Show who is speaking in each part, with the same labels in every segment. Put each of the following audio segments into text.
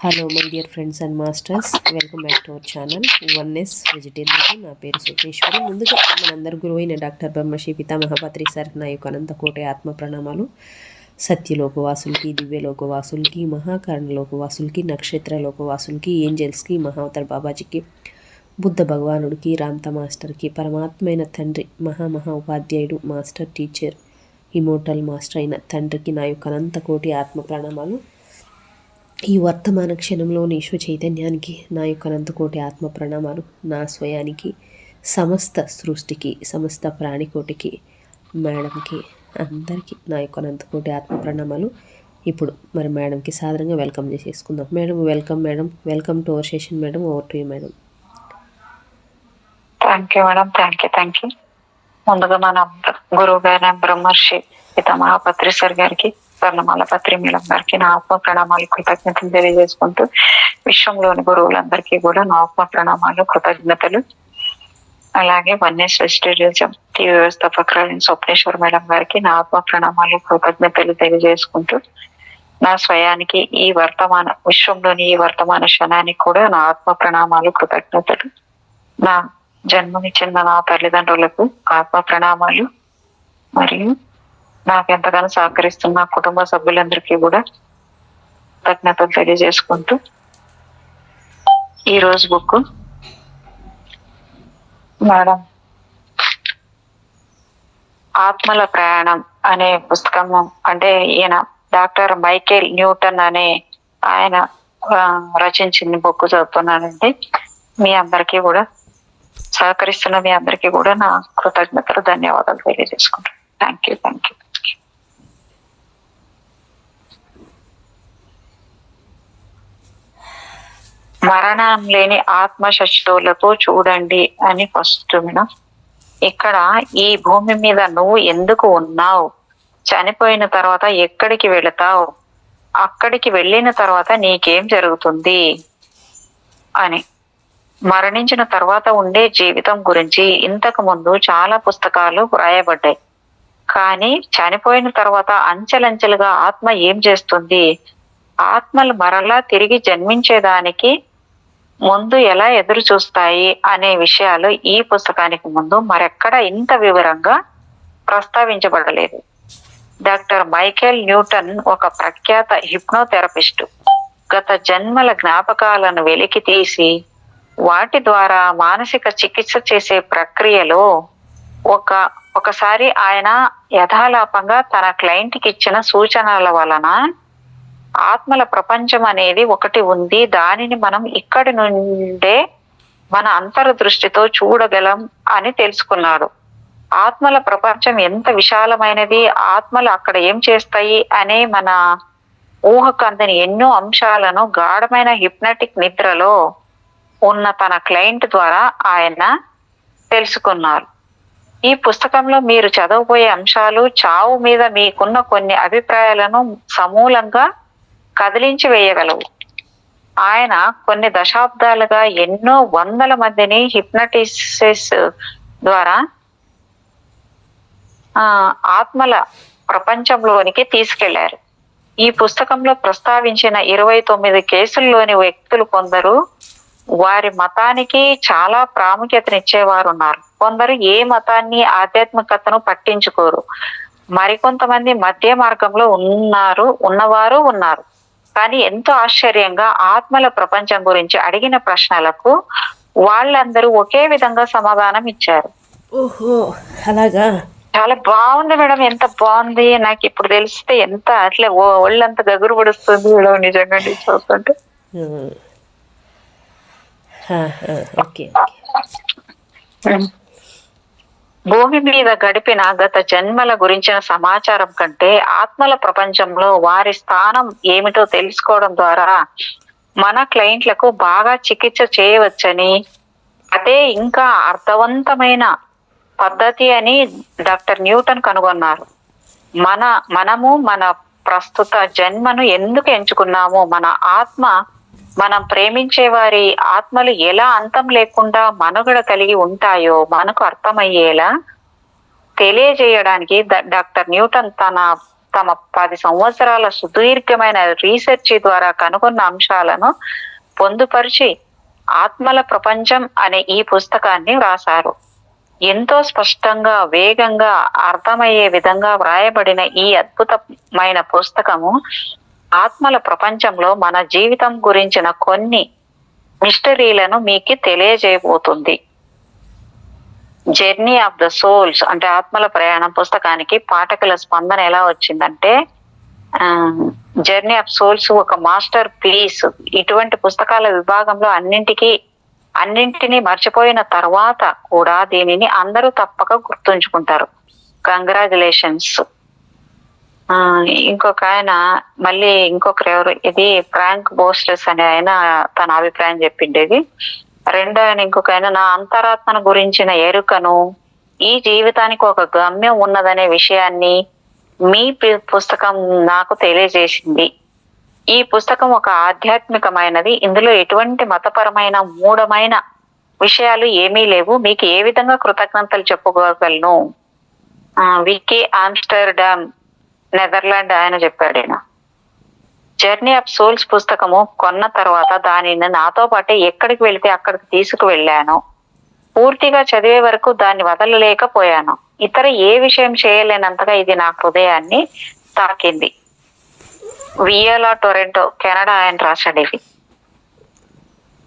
Speaker 1: Hello my dear friends and masters, welcome back to our channel oneness vegetarian. నా పేరు సుఖేశ్వరి. ముందుగా మనందరి గురువు అయిన డాక్టర్ బ్రహ్మశ్రీ పితామహ పత్రి సార్ నా యొక్క అనంతకోటి ఆత్మ ప్రణామాలు. సత్యలోకవాసులకి, దివ్యలోకవాసులకి, మహాకరణలోకవాసులకి, నక్షత్రలోకవాసులకి, ఏంజల్స్కి, మహావతర్ బాబాజీకి, బుద్ధ భగవానుడికి, రామ్త మాస్టర్కి, పరమాత్మైన తండ్రి, మహా ఉపాధ్యాయుడు, మాస్టర్ టీచర్, ఇమోటల్ మాస్టర్ అయిన తండ్రికి నా యొక్క అనంతకోటి ఆత్మ ప్రణామాలు. ఈ వర్తమాన క్షణంలోని ఈశ్వ చైతన్యానికి నా యొక్క అనంతకోటి ఆత్మ ప్రణామాలు. నా స్వయానికి, సమస్త సృష్టికి, సమస్త ప్రాణికోటికి, మేడంకి, అందరికీ నా యొక్క అనంతకోటి ఆత్మ ప్రణామాలు. ఇప్పుడు మరి మేడంకి సాధారణంగా వెల్కమ్ చేసేసుకుందాం. Madam welcome. Madam welcome to our session. Madam over to you madam.
Speaker 2: Thank you madam. Thank you. ముందుగా మన గురువు గారి బ్రహ్మర్షి పితామహ పత్రి సార్ గారికి, స్వర్ణమాల పత్రి మేడం గారికి నా ఆత్మ ప్రణామాలు, కృతజ్ఞతలు తెలియజేసుకుంటూ, విశ్వంలోని గురువులందరికీ కూడా నా ఆత్మ ప్రణామాలు, కృతజ్ఞతలు. అలాగే వన్నెస్ వెజిటేరియనిజం టీవీ వ్యవస్థాపకురాలు స్వప్నేశ్వర్ మేడం గారికి నా ఆత్మ ప్రణామాలు, కృతజ్ఞతలు తెలియజేసుకుంటూ, నా స్వయానికి విశ్వంలోని ఈ వర్తమాన క్షణానికి కూడా నా ఆత్మ ప్రణామాలు, కృతజ్ఞతలు. నా జన్మనిచ్చిన నా తల్లిదండ్రులకు ఆత్మ ప్రణామాలు, మరియు నాకు ఎంతగానో సహకరిస్తున్న కుటుంబ సభ్యులందరికీ కూడా కృతజ్ఞతలు తెలియజేసుకుంటూ, ఈరోజు బుక్ మేడం ఆత్మల ప్రయాణం అనే పుస్తకము, అంటే ఈయన డాక్టర్ మైకేల్ న్యూటన్ అనే ఆయన రచించిన బుక్ చదువుతున్నానండి. మీ అందరికీ కూడా సహకరిస్తున్న మీ అందరికీ కూడా నా కృతజ్ఞతలు, ధన్యవాదాలు తెలియజేసుకుంటాను. Thank you. మరణం లేని ఆత్మ శశువులకు చూడండి అని ఫస్ట్ విన. ఇక్కడ ఈ భూమి మీద నువ్వు ఎందుకు ఉన్నావు, చనిపోయిన తర్వాత ఎక్కడికి వెళతావు, అక్కడికి వెళ్ళిన తర్వాత నీకేం జరుగుతుంది అని. మరణించిన తర్వాత ఉండే జీవితం గురించి ఇంతకు ముందు చాలా పుస్తకాలు వ్రాయబడ్డాయి. కానీ చనిపోయిన తర్వాత అంచెలంచెలుగా ఆత్మ ఏం చేస్తుంది, ఆత్మలు మరలా తిరిగి జన్మించేదానికి ముందు ఎలా ఎదురు చూస్తాయి అనే విషయాలు ఈ పుస్తకానికి ముందు మరెక్కడ ఇంత వివరంగా ప్రస్తావించబడలేదు. డాక్టర్ మైకేల్ న్యూటన్ ఒక ప్రఖ్యాత హిప్నోథెరపిస్టు. గత జన్మల జ్ఞాపకాలను వెలికి తీసి వాటి ద్వారా మానసిక చికిత్స చేసే ప్రక్రియలో ఒకసారి ఆయన యథాలాపంగా తన క్లయింట్కి ఇచ్చిన సూచనల వలన ఆత్మల ప్రపంచం అనేది ఒకటి ఉంది, దానిని మనం ఇక్కడి నుండే మన అంతర్దృష్టితో చూడగలం అని తెలుసుకున్నాడు. ఆత్మల ప్రపంచం ఎంత విశాలమైనది, ఆత్మలు అక్కడ ఏం చేస్తాయి అనే మన ఊహకు అందని ఎన్నో అంశాలను గాఢమైన హిప్నటిక్ నిద్రలో ఉన్న తన క్లయింట్ ద్వారా ఆయన తెలుసుకున్నారు. ఈ పుస్తకంలో మీరు చదవబోయే అంశాలు చావు మీద మీకున్న కొన్ని అభిప్రాయాలను సమూలంగా కదిలించి వేయగలవు. ఆయన కొన్ని దశాబ్దాలుగా ఎన్నో వందల మందిని హిప్నటిసిస్ ద్వారా ఆత్మల ప్రపంచంలోనికి తీసుకెళ్లారు. ఈ పుస్తకంలో ప్రస్తావించిన 29 కేసుల్లోని వ్యక్తులు కొందరు వారి మతానికి చాలా ప్రాముఖ్యతనిచ్చేవారు ఉన్నారు. కొందరు ఏ మతాన్ని, ఆధ్యాత్మికతను పట్టించుకోరు. మరికొంతమంది మధ్య మార్గంలో ఉన్నవారు ఉన్నారు. కానీ ఎంతో ఆశ్చర్యంగా ఆత్మల ప్రపంచం గురించి అడిగిన ప్రశ్నలకు వాళ్ళందరూ ఒకే విధంగా సమాధానం ఇచ్చారు.
Speaker 1: ఓహో, అలాగా.
Speaker 2: చాలా బాగుంది మేడం, ఎంత బాగుంది. నాకు ఇప్పుడు తెలిస్తే ఎంత అట్లే ఒళ్ళంతా గగురు పడుస్తుంది మేడం, నిజంగా చూస్తుంటే. భూమి మీద గడిపిన గత జన్మల గురించిన సమాచారం కంటే ఆత్మల ప్రపంచంలో వారి స్థానం ఏమిటో తెలుసుకోవడం ద్వారా మన క్లయింట్లకు బాగా చికిత్స చేయవచ్చని, అదే ఇంకా అర్థవంతమైన పద్ధతి అని డాక్టర్ న్యూటన్ కనుగొన్నారు. మనము మన ప్రస్తుత జన్మను ఎందుకు ఎంచుకున్నామో, మన ఆత్మ, మనం ప్రేమించే వారి ఆత్మలు ఎలా అంతం లేకుండా మనుగడ కలిగి ఉంటాయో మనకు అర్థమయ్యేలా తెలియజేయడానికి డాక్టర్ న్యూటన్ తన తమ 10 సంవత్సరాల సుదీర్ఘమైన రీసెర్చ్ ద్వారా కనుగొన్న అంశాలను పొందుపరిచి ఆత్మల ప్రపంచం అనే ఈ పుస్తకాన్ని వ్రాసారు. ఎంతో స్పష్టంగా, వేగంగా అర్థమయ్యే విధంగా వ్రాయబడిన ఈ అద్భుతమైన పుస్తకము ఆత్మల ప్రపంచంలో మన జీవితం గురించిన కొన్ని మిస్టరీలను మీకు తెలియజేయబోతుంది. జర్నీ ఆఫ్ ద సోల్స్ అంటే ఆత్మల ప్రయాణం పుస్తకానికి పాఠకుల స్పందన ఎలా వచ్చిందంటే, జర్నీ ఆఫ్ సోల్స్ ఒక మాస్టర్ పీస్. ఇటువంటి పుస్తకాల విభాగంలో అన్నింటినీ మర్చిపోయిన తర్వాత కూడా దీనిని అందరూ తప్పక గుర్తుంచుకుంటారు. కంగ్రాచులేషన్స్. ఇంకొక ఆయన ఇంకొకరు ఎవరు, ఇది ఫ్రాంక్ బోస్టర్స్ అనే ఆయన తన అభిప్రాయం చెప్పిండేది. రెండో ఆయన ఇంకొక ఆయన, నా అంతరాత్మను గురించిన ఎరుకను, ఈ జీవితానికి ఒక గమ్యం ఉన్నదనే విషయాన్ని మీ పుస్తకం నాకు తెలియజేసింది. ఈ పుస్తకం ఒక ఆధ్యాత్మికమైనది. ఇందులో ఎటువంటి మతపరమైన మూఢమైన విషయాలు ఏమీ లేవు. మీకు ఏ విధంగా కృతజ్ఞతలు చెప్పుకోగలను. వికీ ఆమ్స్టర్డామ్, నెదర్లాండ్ ఆయన చెప్పాడు. జర్నీ ఆఫ్ సోల్స్ పుస్తకము కొన్న తర్వాత దానిని నాతో పాటే ఎక్కడికి వెళితే అక్కడికి తీసుకువెళ్ళాను. పూర్తిగా చదివే వరకు దాన్ని వదలలేకపోయాను. ఇతర ఏ విషయం చేయలేనంతగా ఇది నా హృదయాన్ని తాకింది. వియోలా టొరంటో, కెనడా ఆయన రాశాడు ఇవి.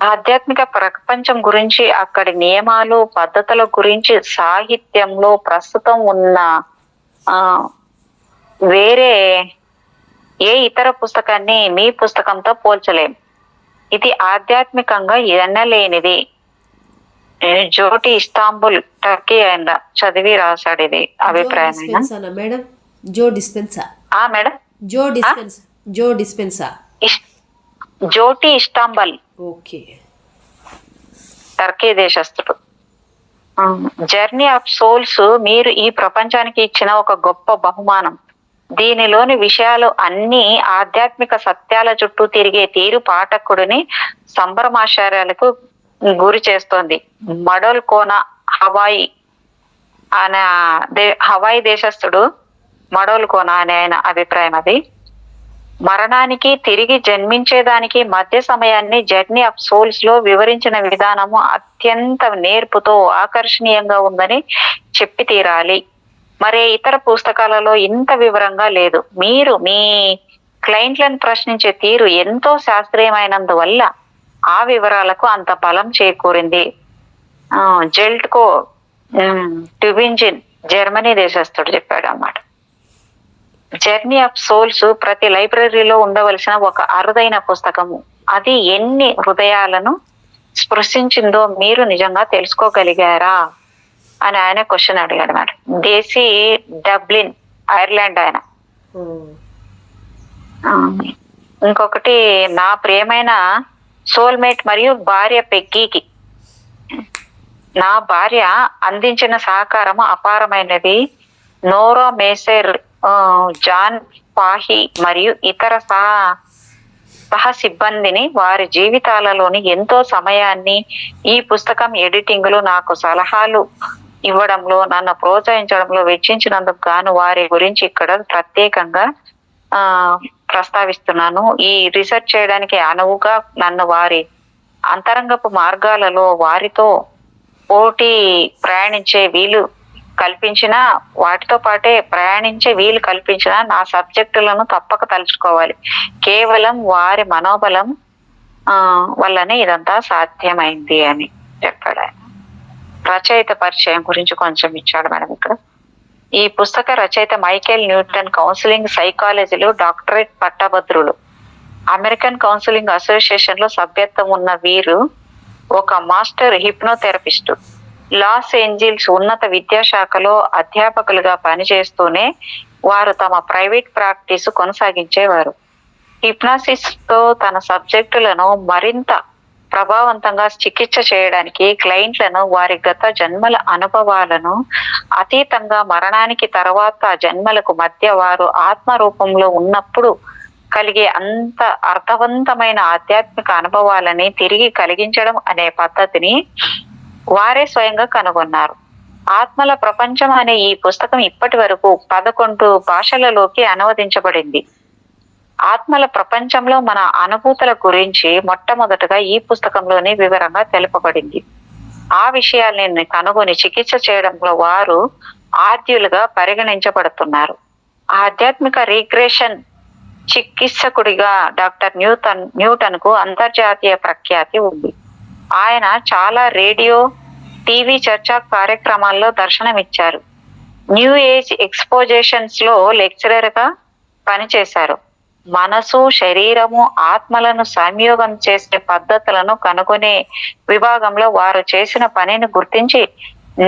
Speaker 2: ఆధ్యాత్మిక ప్రపంచం గురించి, అక్కడి నియమాలు, పద్ధతుల గురించి సాహిత్యంలో ప్రస్తుతం ఉన్న వేరే ఏ ఇతర పుస్తకాన్ని మీ పుస్తకంతో పోల్చలేం. ఇది ఆధ్యాత్మికంగా ఎన్నలేనిది. జోటి ఇస్తాంబుల్, టర్కీ ఆయన చదివి రాశాడు ఇది అభిప్రాయం.
Speaker 1: Madam Joe Dispenza.
Speaker 2: Madam
Speaker 1: Joe Dispenza,
Speaker 2: జోటి ఇస్తాంబుల్,
Speaker 1: ఓకే,
Speaker 2: టర్కీ దేశస్థుడు. జర్నీ ఆఫ్ సోల్స్ మీరు ఈ ప్రపంచానికి ఇచ్చిన ఒక గొప్ప బహుమానం. దీనిలోని విషయాలు అన్ని ఆధ్యాత్మిక సత్యాల చుట్టూ తిరిగే తీరు పాఠకుడిని సంభ్రమాశ్చర్యాలకు గురి చేస్తోంది. మడోల్ కోనా, హవాయి దేశస్థుడు మడోల్ కోనా అనే ఆయన అభిప్రాయం అది. మరణానికి, తిరిగి జన్మించేదానికి మధ్య సమయాన్ని జర్నీ ఆఫ్ సోల్స్ లో వివరించిన విధానము అత్యంత నేర్పుతో ఆకర్షణీయంగా ఉందని చెప్పి తీరాలి. మరే ఇతర పుస్తకాలలో ఇంత వివరంగా లేదు. మీరు మీ క్లయింట్లను ప్రశ్నించే తీరు ఎంతో శాస్త్రీయమైనందువల్ల ఆ వివరాలకు అంత బలం చేకూరింది. జెల్ట్కో ట్యూబింజిన్, జర్మనీ దేశస్థుడు చెప్పాడు అన్నమాట. జర్నీ ఆఫ్ సోల్స్ ప్రతి లైబ్రరీలో ఉండవలసిన ఒక అరుదైన పుస్తకము. అది ఎన్ని హృదయాలను స్పృశించిందో మీరు నిజంగా తెలుసుకోగలిగారా అని ఆయన క్వశ్చన్ అడిగాడు మేడం. దేశీ డబ్లిన్, ఐర్లాండ్ ఆయన. ఇంకొకటి, నా ప్రియమైన సోల్మేట్ మరియు భార్య పెగ్గీకి నా భార్య అందించిన సహకారము అపారమైనది. నోరా మేసర్, జాన్ పాహి మరియు ఇతర సహ సిబ్బందిని వారి జీవితాలలోని ఎంతో సమయాన్ని ఈ పుస్తకం ఎడిటింగ్ లో నాకు సలహాలు ఇవ్వడంలో, నన్ను ప్రోత్సహించడంలో వెచ్చించినందుకు గాను వారి గురించి ఇక్కడ ప్రత్యేకంగా ప్రస్తావిస్తున్నాను. ఈ రీసెర్చ్ చేయడానికి అనువుగా నన్ను వారి అంతరంగపు మార్గాలలో వారితో పోటీ ప్రయాణించే వీలు కల్పించిన, వాటితో పాటే ప్రయాణించే వీలు కల్పించిన నా సబ్జెక్టులను తప్పక తలుచుకోవాలి. కేవలం వారి మనోబలం వల్లనే ఇదంతా సాధ్యమైంది అని చెప్పాడు ఆయన. రచయిత పరిచయం గురించి కొంచెం ఇచ్చాడు మేడం ఇక్కడ. ఈ పుస్తక రచయిత మైకేల్ న్యూటన్ కౌన్సిలింగ్ సైకాలజీలో డాక్టరేట్ పట్టభద్రులు. అమెరికన్ కౌన్సిలింగ్ అసోసియేషన్ లో సభ్యత్వం ఉన్న వీరు ఒక మాస్టర్ హిప్నోథెరపిస్టు. లాస్ ఏంజిల్స్ ఉన్నత విద్యాశాఖలో అధ్యాపకులుగా పనిచేస్తూనే వారు తమ ప్రైవేట్ ప్రాక్టీస్ కొనసాగించేవారు. హిప్నాసిస్ తో తన సబ్జెక్టులను మరింత ప్రభావవంతంగా చికిత్స చేయడానికి క్లయింట్లను వారి గత జన్మల అనుభవాలను అతీతంగా మరణానికి తర్వాత జన్మలకు మధ్య వారు ఆత్మ రూపంలో ఉన్నప్పుడు కలిగే అంత అర్థవంతమైన ఆధ్యాత్మిక అనుభవాలని తిరిగి కలిగించడం అనే పద్ధతిని వారే స్వయంగా కనుగొన్నారు. ఆత్మల ప్రపంచం అనే ఈ పుస్తకం ఇప్పటి వరకు 11 భాషలలోకి అనువదించబడింది. ఆత్మల ప్రపంచంలో మన అనుభూతుల గురించి మొట్టమొదటగా ఈ పుస్తకంలోని వివరంగా తెలుపబడింది. ఆ విషయాల్ని కనుగొని చికిత్స చేయడంలో వారు ఆద్యులుగా పరిగణించబడుతున్నారు. ఆధ్యాత్మిక రీగ్రెషన్ చికిత్సకుడిగా డాక్టర్ న్యూటన్ కు అంతర్జాతీయ ప్రఖ్యాతి ఉంది. ఆయన చాలా రేడియో, టీవీ చర్చా కార్యక్రమాల్లో దర్శనమిచ్చారు. న్యూ ఏజ్ ఎక్స్పోజిషన్స్ లో లెక్చరర్ గా పనిచేశారు. మనసు, శరీరము, ఆత్మలను సంయోగం చేసే పద్ధతులను కనుగొనే విభాగంలో వారు చేసిన పనిని గుర్తించి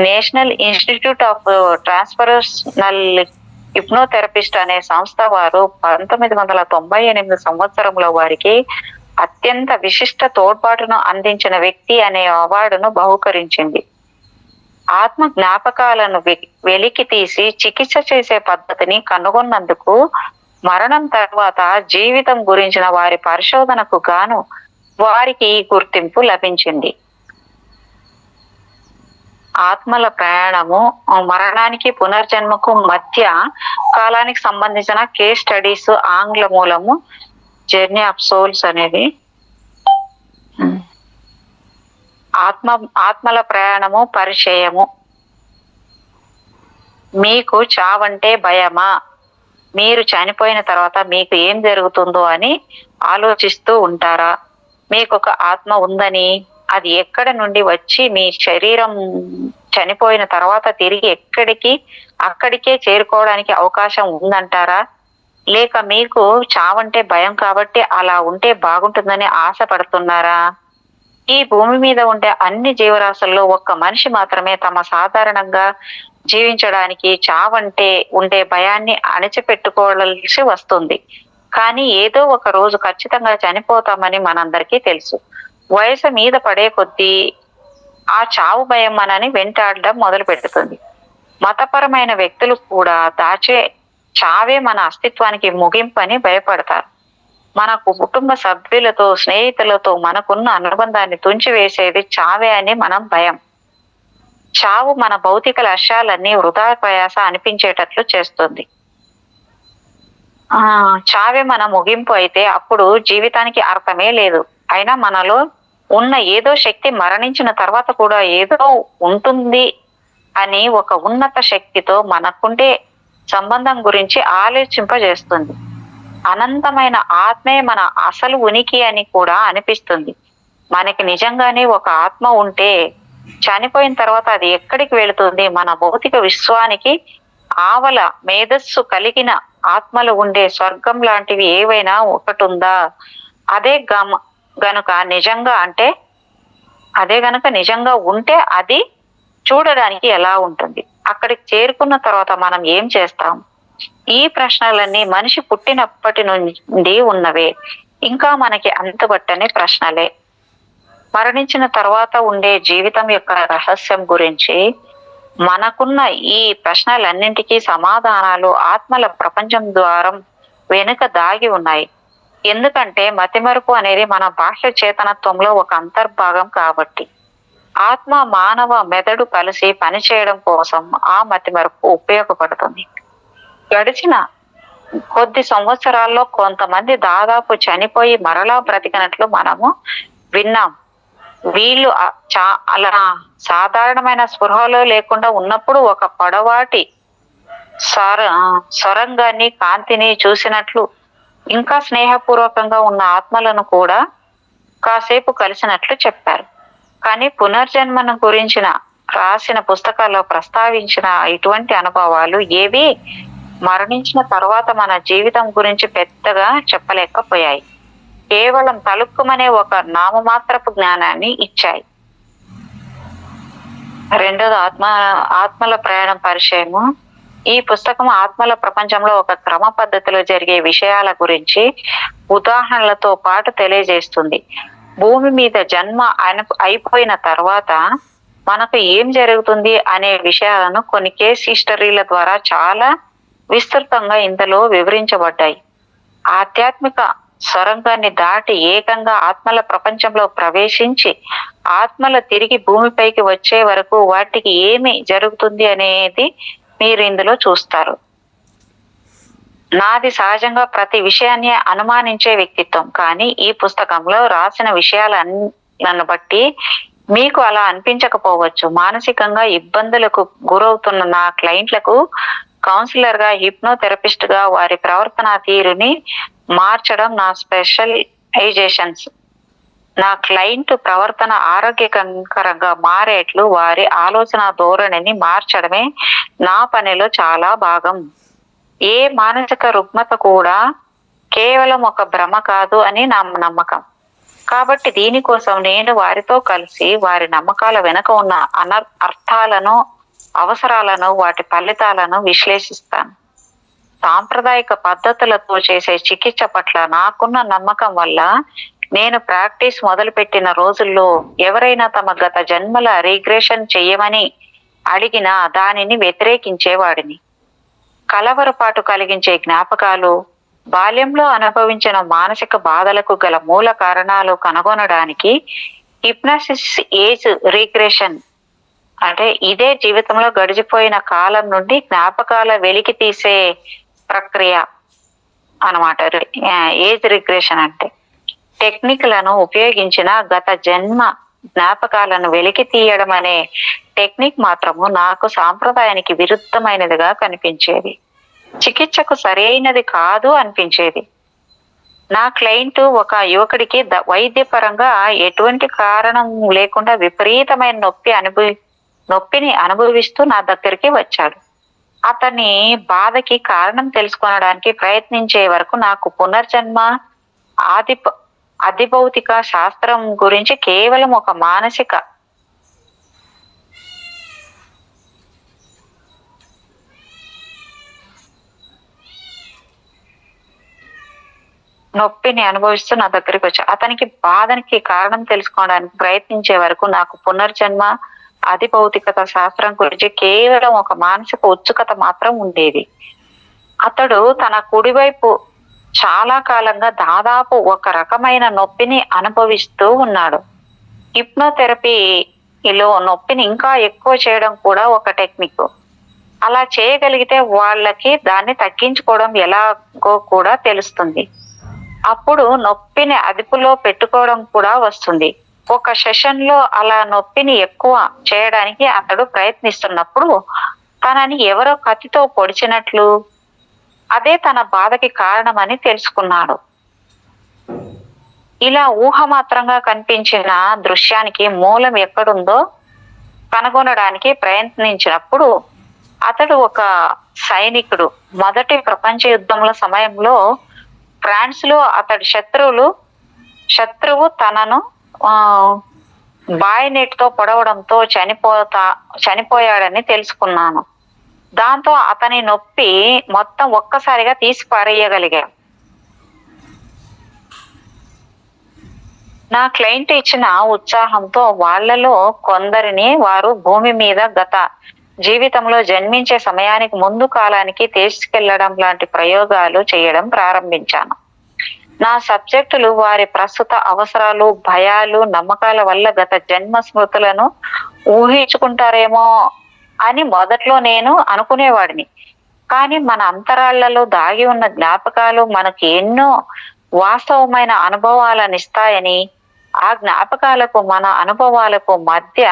Speaker 2: నేషనల్ ఇన్స్టిట్యూట్ ఆఫ్ ట్రాన్స్పర్సనల్ హిప్నోథెరపిస్ట్ అనే సంస్థ వారు 1998 సంవత్సరంలో వారికి అత్యంత విశిష్ట తోడ్పాటును అందించిన వ్యక్తి అనే అవార్డును బహుకరించింది. ఆత్మ జ్ఞాపకాలను వెలికి తీసి చికిత్స చేసే పద్ధతిని కనుగొన్నందుకు మరణం తర్వాత జీవితం గురించిన వారి పరిశోధనకు గాను వారికి ఈ గుర్తింపు లభించింది. ఆత్మల ప్రయాణము, మరణానికి పునర్జన్మకు మధ్య కాలానికి సంబంధించిన కేస్ స్టడీస్, ఆంగ్ల మూలము జర్నీ ఆఫ్ సోల్స్ అనేది. ఆత్మల ప్రయాణము పరిచయము. మీకు చావంటే భయమా? మీరు చనిపోయిన తర్వాత మీకు ఏం జరుగుతుందో అని ఆలోచిస్తూ ఉంటారా? మీకొక ఆత్మ ఉందని, అది ఎక్కడ నుండి వచ్చి మీ శరీరం చనిపోయిన తర్వాత తిరిగి అక్కడికే చేరుకోవడానికి అవకాశం ఉందంటారా? లేక మీకు చావంటే భయం కాబట్టి అలా ఉంటే బాగుంటుందని ఆశపడుతున్నారా? ఈ భూమి మీద ఉండే అన్ని జీవరాశుల్లో ఒక్క మనిషి మాత్రమే తమ సాధారణంగా జీవించడానికి చావంటే ఉండే భయాన్ని అణిచిపెట్టుకోవాల్సి వస్తుంది. కానీ ఏదో ఒక రోజు ఖచ్చితంగా చనిపోతామని మనందరికీ తెలుసు. వయసు మీద పడే కొద్దీ ఆ చావు భయం మనని వెంటాడడం మొదలు పెడుతుంది. మతపరమైన వ్యక్తులు కూడా దాచే చావే మన అస్తిత్వానికి ముగింపని భయపడతారు. మన కుటుంబ సభ్యులతో, స్నేహితులతో మనకున్న అనుబంధాన్ని తుంచివేసేది చావే అని మనం భయం. చావు మన భౌతిక లక్ష్యాలన్నీ వృధా ప్రయాస అనిపించేటట్లు చేస్తుంది. చావే మన ముగింపు అయితే అప్పుడు జీవితానికి అర్థమే లేదు. అయినా మనలో ఉన్న ఏదో శక్తి మరణించిన తర్వాత కూడా ఏదో ఉంటుంది అని ఒక ఉన్నత శక్తితో మనకుండే సంబంధం గురించి ఆలోచింపజేస్తుంది. అనంతమైన ఆత్మే మన అసలు ఉనికి అని కూడా అనిపిస్తుంది. మనకి నిజంగానే ఒక ఆత్మ ఉంటే చనిపోయిన తర్వాత అది ఎక్కడికి వెళుతుంది? మన భౌతిక విశ్వానికి ఆవల మేధస్సు కలిగిన ఆత్మలు ఉండే స్వర్గం లాంటివి ఏవైనా ఒకటుందా? అదే గనుక నిజంగా ఉంటే అది చూడడానికి ఎలా ఉంటుంది? అక్కడికి చేరుకున్న తర్వాత మనం ఏం చేస్తాం? ఈ ప్రశ్నలన్నీ మనిషి పుట్టినప్పటి నుండి ఉన్నవే, ఇంకా మనకి అంతుబట్టని ప్రశ్నలే. మరణించిన తర్వాత ఉండే జీవితం యొక్క రహస్యం గురించి మనకున్న ఈ ప్రశ్నలన్నింటికీ సమాధానాలు ఆత్మల ప్రపంచం ద్వారం వెనుక దాగి ఉన్నాయి. ఎందుకంటే మతిమరుపు అనేది మన బాహ్య చేతనత్వంలో ఒక అంతర్భాగం కాబట్టి. ఆత్మ, మానవ మెదడు కలిసి పనిచేయడం కోసం ఆ మతిమరుపు ఉపయోగపడుతుంది. గడిచిన కొద్ది సంవత్సరాల్లో కొంతమంది దాదాపు చనిపోయి మరలా బ్రతికినట్లు మనము విన్నాం. వీళ్ళు అలా సాధారణమైన స్పృహలో లేకుండా ఉన్నప్పుడు ఒక పొడవాటి సొరంగాన్ని, కాంతిని చూసినట్లు, ఇంకా స్నేహపూర్వకంగా ఉన్న ఆత్మలను కూడా కాసేపు కలిసినట్లు చెప్పారు. కానీ పునర్జన్మను గురించిన రాసిన పుస్తకాల్లో ప్రస్తావించిన ఇటువంటి అనుభవాలు ఏవి మరణించిన తర్వాత మన జీవితం గురించి పెద్దగా చెప్పలేకపోయాయి. కేవలం తలుక్కుమనే ఒక నామమాత్రపు జ్ఞానాన్ని ఇచ్చాయి. రెండోది ఆత్మల ప్రయాణం పరిచయము. ఈ పుస్తకం ఆత్మల ప్రపంచంలో ఒక క్రమ పద్ధతిలో జరిగే విషయాల గురించి ఉదాహరణలతో పాటు తెలియజేస్తుంది. భూమి మీద జన్మ అయిపోయిన తర్వాత మనకు ఏం జరుగుతుంది అనే విషయాలను కొన్ని కేస్ హిస్టరీల ద్వారా చాలా విస్తృతంగా ఇందులో వివరించబడ్డాయి. ఆధ్యాత్మిక సొరంగాన్ని దాటి ఏకంగా ఆత్మల ప్రపంచంలో ప్రవేశించి ఆత్మలు తిరిగి భూమిపైకి వచ్చే వరకు వాటికి ఏమి జరుగుతుంది అనేది మీరు ఇందులో చూస్తారు. నాది సహజంగా ప్రతి విషయాన్ని అనుమానించే వ్యక్తిత్వం, కానీ ఈ పుస్తకంలో రాసిన విషయాలను బట్టి మీకు అలా అనిపించకపోవచ్చు. మానసికంగా ఇబ్బందులకు గురవుతున్న నా క్లయింట్లకు కౌన్సిలర్ గా, హిప్నోథెరపిస్ట్ గా వారి ప్రవర్తన తీరుని మార్చడం నా స్పెషలైజేషన్స్. నా క్లయింట్ ప్రవర్తన ఆరోగ్యకరంగా మారేట్లు వారి ఆలోచన ధోరణిని మార్చడమే నా పనిలో చాలా భాగం. ఏ మానసిక రుగ్మత కూడా కేవలం ఒక భ్రమ కాదు అని నా నమ్మకం. కాబట్టి దీనికోసం నేను వారితో కలిసి వారి నమ్మకాల వెనుక ఉన్న అర్థాలను, అవసరాలను, వాటి ఫలితాలను విశ్లేషిస్తాను. సాంప్రదాయిక పద్ధతులతో చేసే చికిత్స పట్ల నాకున్న నమ్మకం వల్ల నేను ప్రాక్టీస్ మొదలుపెట్టిన రోజుల్లో ఎవరైనా తమ గత జన్మల రిగ్రెషన్ చెయ్యమని అడిగినా దానిని వ్యతిరేకించేవాడిని. కలవరపాటు కలిగించే జ్ఞాపకాలు, బాల్యంలో అనుభవించిన మానసిక బాధలకు గల మూల కారణాలు కనుగొనడానికి హిప్నాసిస్ ఏజ్ రిగ్రెషన్ అంటే ఇదే జీవితంలో గడిచిపోయిన కాలం నుండి జ్ఞాపకాల వెలికి తీసే ప్రక్రియ అన్నమాట. ఏజ్ రిగ్రెషన్ అంటే టెక్నిక్లను ఉపయోగించిన గత జన్మ జ్ఞాపకాలను వెలికి తీయడం అనే టెక్నిక్ మాత్రము నాకు సాంప్రదాయానికి విరుద్ధమైనదిగా కనిపించేది. చికిత్సకు సరైనది కాదు అనిపించేది. నా క్లయింట్ ఒక యువకుడికి వైద్యపరంగా ఎటువంటి కారణం లేకుండా విపరీతమైన నొప్పిని అనుభవిస్తూ నా దగ్గరికి వచ్చాడు. అతని బాధకి కారణం తెలుసుకోవడానికి ప్రయత్నించే వరకు నాకు పునర్జన్మ, అధిభౌతిక శాస్త్రం గురించి కేవలం ఒక మానసిక నొప్పిని అనుభవిస్తూ నా దగ్గరికి వచ్చా. అతనికి బాధనికి కారణం తెలుసుకోవడానికి ప్రయత్నించే వరకు నాకు పునర్జన్మ, అధిభౌతికత శాస్త్రం గురించి కేవలం ఒక మానసిక ఉత్సుకత మాత్రం ఉండేది. అతడు తన కుడివైపు చాలా కాలంగా దాదాపు ఒక రకమైన నొప్పిని అనుభవిస్తూ ఉన్నాడు. హిప్నోథెరపీలో నొప్పిని ఇంకా ఎక్కువ చేయడం కూడా ఒక టెక్నిక్. అలా చేయగలిగితే వాళ్ళకి దాన్ని తగ్గించుకోవడం ఎలాగో కూడా తెలుస్తుంది. అప్పుడు నొప్పిని అదుపులో పెట్టుకోవడం కూడా వస్తుంది. ఒక సెషన్ లో అలా నొప్పిని ఎక్కువ చేయడానికి అతడు ప్రయత్నిస్తున్నప్పుడు తనని ఎవరో కత్తితో పొడిచినట్లు, అదే తన బాధకి కారణమని తెలుసుకున్నాడు. ఇలా ఊహమాత్రంగా కనిపించిన దృశ్యానికి మూలం ఎక్కడుందో కనుగొనడానికి ప్రయత్నించినప్పుడు అతడు ఒక సైనికుడు. మొదటి ప్రపంచ యుద్ధముల సమయంలో ఫ్రాన్స్ లో అతడి శత్రువు తనను బాయినెట్ తో పొడవడంతో చనిపోయాడని తెలుసుకున్నాను. దాంతో అతని నొప్పి మొత్తం ఒక్కసారిగా తీసి పారేయగలిగాను. నా క్లయింట్ ఇచ్చిన ఉత్సాహంతో వాళ్లలో కొందరిని వారు భూమి మీద గత జీవితంలో జన్మించే సమయానికి ముందు కాలానికి తీసుకెళ్లడం లాంటి ప్రయోగాలు చేయడం ప్రారంభించాను. నా సబ్జెక్టులు వారి ప్రస్తుత అవసరాలు, భయాలు, నమ్మకాల వల్ల గత జన్మ స్మృతులను ఊహించుకుంటారేమో అని మొదట్లో నేను అనుకునేవాడిని. కానీ మన అంతరాళ్లలో దాగి ఉన్న జ్ఞాపకాలు మనకి ఎన్నో వాస్తవమైన అనుభవాలను ఇస్తాయని, ఆ జ్ఞాపకాలకు మన అనుభవాలకు మధ్య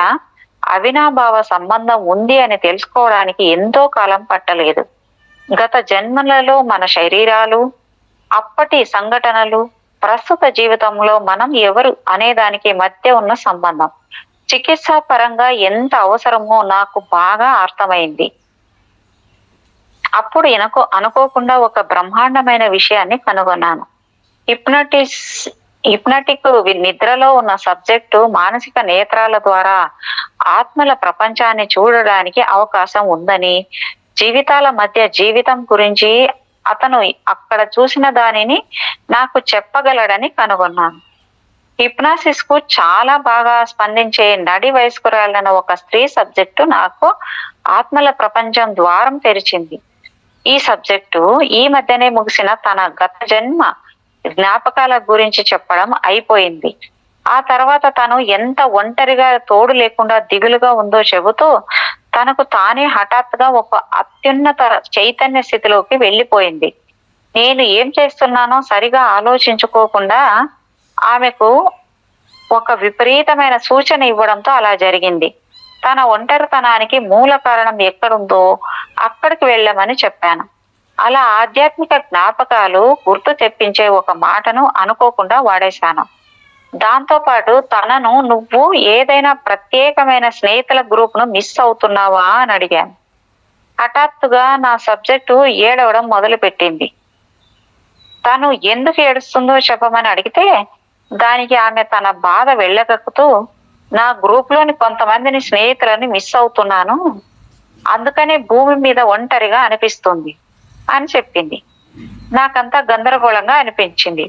Speaker 2: అవినాభావ సంబంధం ఉంది అని తెలుసుకోవడానికి ఎంతో కాలం పట్టలేదు. గత జన్మలలో మన శరీరాలు, అప్పటి సంఘటనలు, ప్రస్తుత జీవితంలో మనం ఎవరు అనేదానికి మధ్య ఉన్న సంబంధం చికిత్సా పరంగా ఎంత అవసరమో నాకు బాగా అర్థమైంది. అప్పుడు అనుకోకుండా ఒక బ్రహ్మాండమైన విషయాన్ని కనుగొన్నాను. హిప్నటిక్ నిద్రలో ఉన్న సబ్జెక్టు మానసిక నేత్రాల ద్వారా ఆత్మల ప్రపంచాన్ని చూడడానికి అవకాశం ఉందని, జీవితాల మధ్య జీవితం గురించి అతను అక్కడ చూసిన దానిని నాకు చెప్పగలడని కనుగొన్నాను. హిప్నాసిస్ కు చాలా బాగా స్పందించే నడి వయస్కురాలైన ఒక స్త్రీ సబ్జెక్టు నాకు ఆత్మల ప్రపంచం ద్వారం తెరిచింది. ఈ సబ్జెక్టు ఈ మధ్యనే ముగిసిన తన గత జన్మ జ్ఞాపకాల గురించి చెప్పడం అయిపోయింది. ఆ తర్వాత తను ఎంత ఒంటరిగా, తోడు లేకుండా దిగులుగా ఉందో చెబుతూ తనకు తానే హఠాత్తుగా ఒక అత్యున్నత చైతన్య స్థితిలోకి వెళ్ళిపోయింది. నేను ఏం చేస్తున్నానో సరిగా ఆలోచించుకోకుండా ఆమెకు ఒక విపరీతమైన సూచన ఇవ్వడంతో అలా జరిగింది. తన ఒంటరితనానికి మూల కారణం ఎక్కడుందో అక్కడికి వెళ్ళమని చెప్పాను. అలా ఆధ్యాత్మిక జ్ఞాపకాలు గుర్తు తెప్పించే ఒక మాటను అనుకోకుండా వాడేశాను. దాంతో పాటు తనను, నువ్వు ఏదైనా ప్రత్యేకమైన స్నేహితుల గ్రూప్ ను మిస్ అవుతున్నావా అని అడిగాను. హఠాత్తుగా నా సబ్జెక్టు ఏడవడం మొదలు పెట్టింది. తను ఎందుకు ఏడుస్తుందో చెప్పమని అడిగితే దానికి ఆమె తన బాధ వెళ్ళగక్కుతూ, నా గ్రూప్ లోని కొంతమందిని స్నేహితులని మిస్ అవుతున్నాను, అందుకనే భూమి మీద ఒంటరిగా అనిపిస్తుంది అని చెప్పింది. నాకంతా గందరగోళంగా అనిపించింది.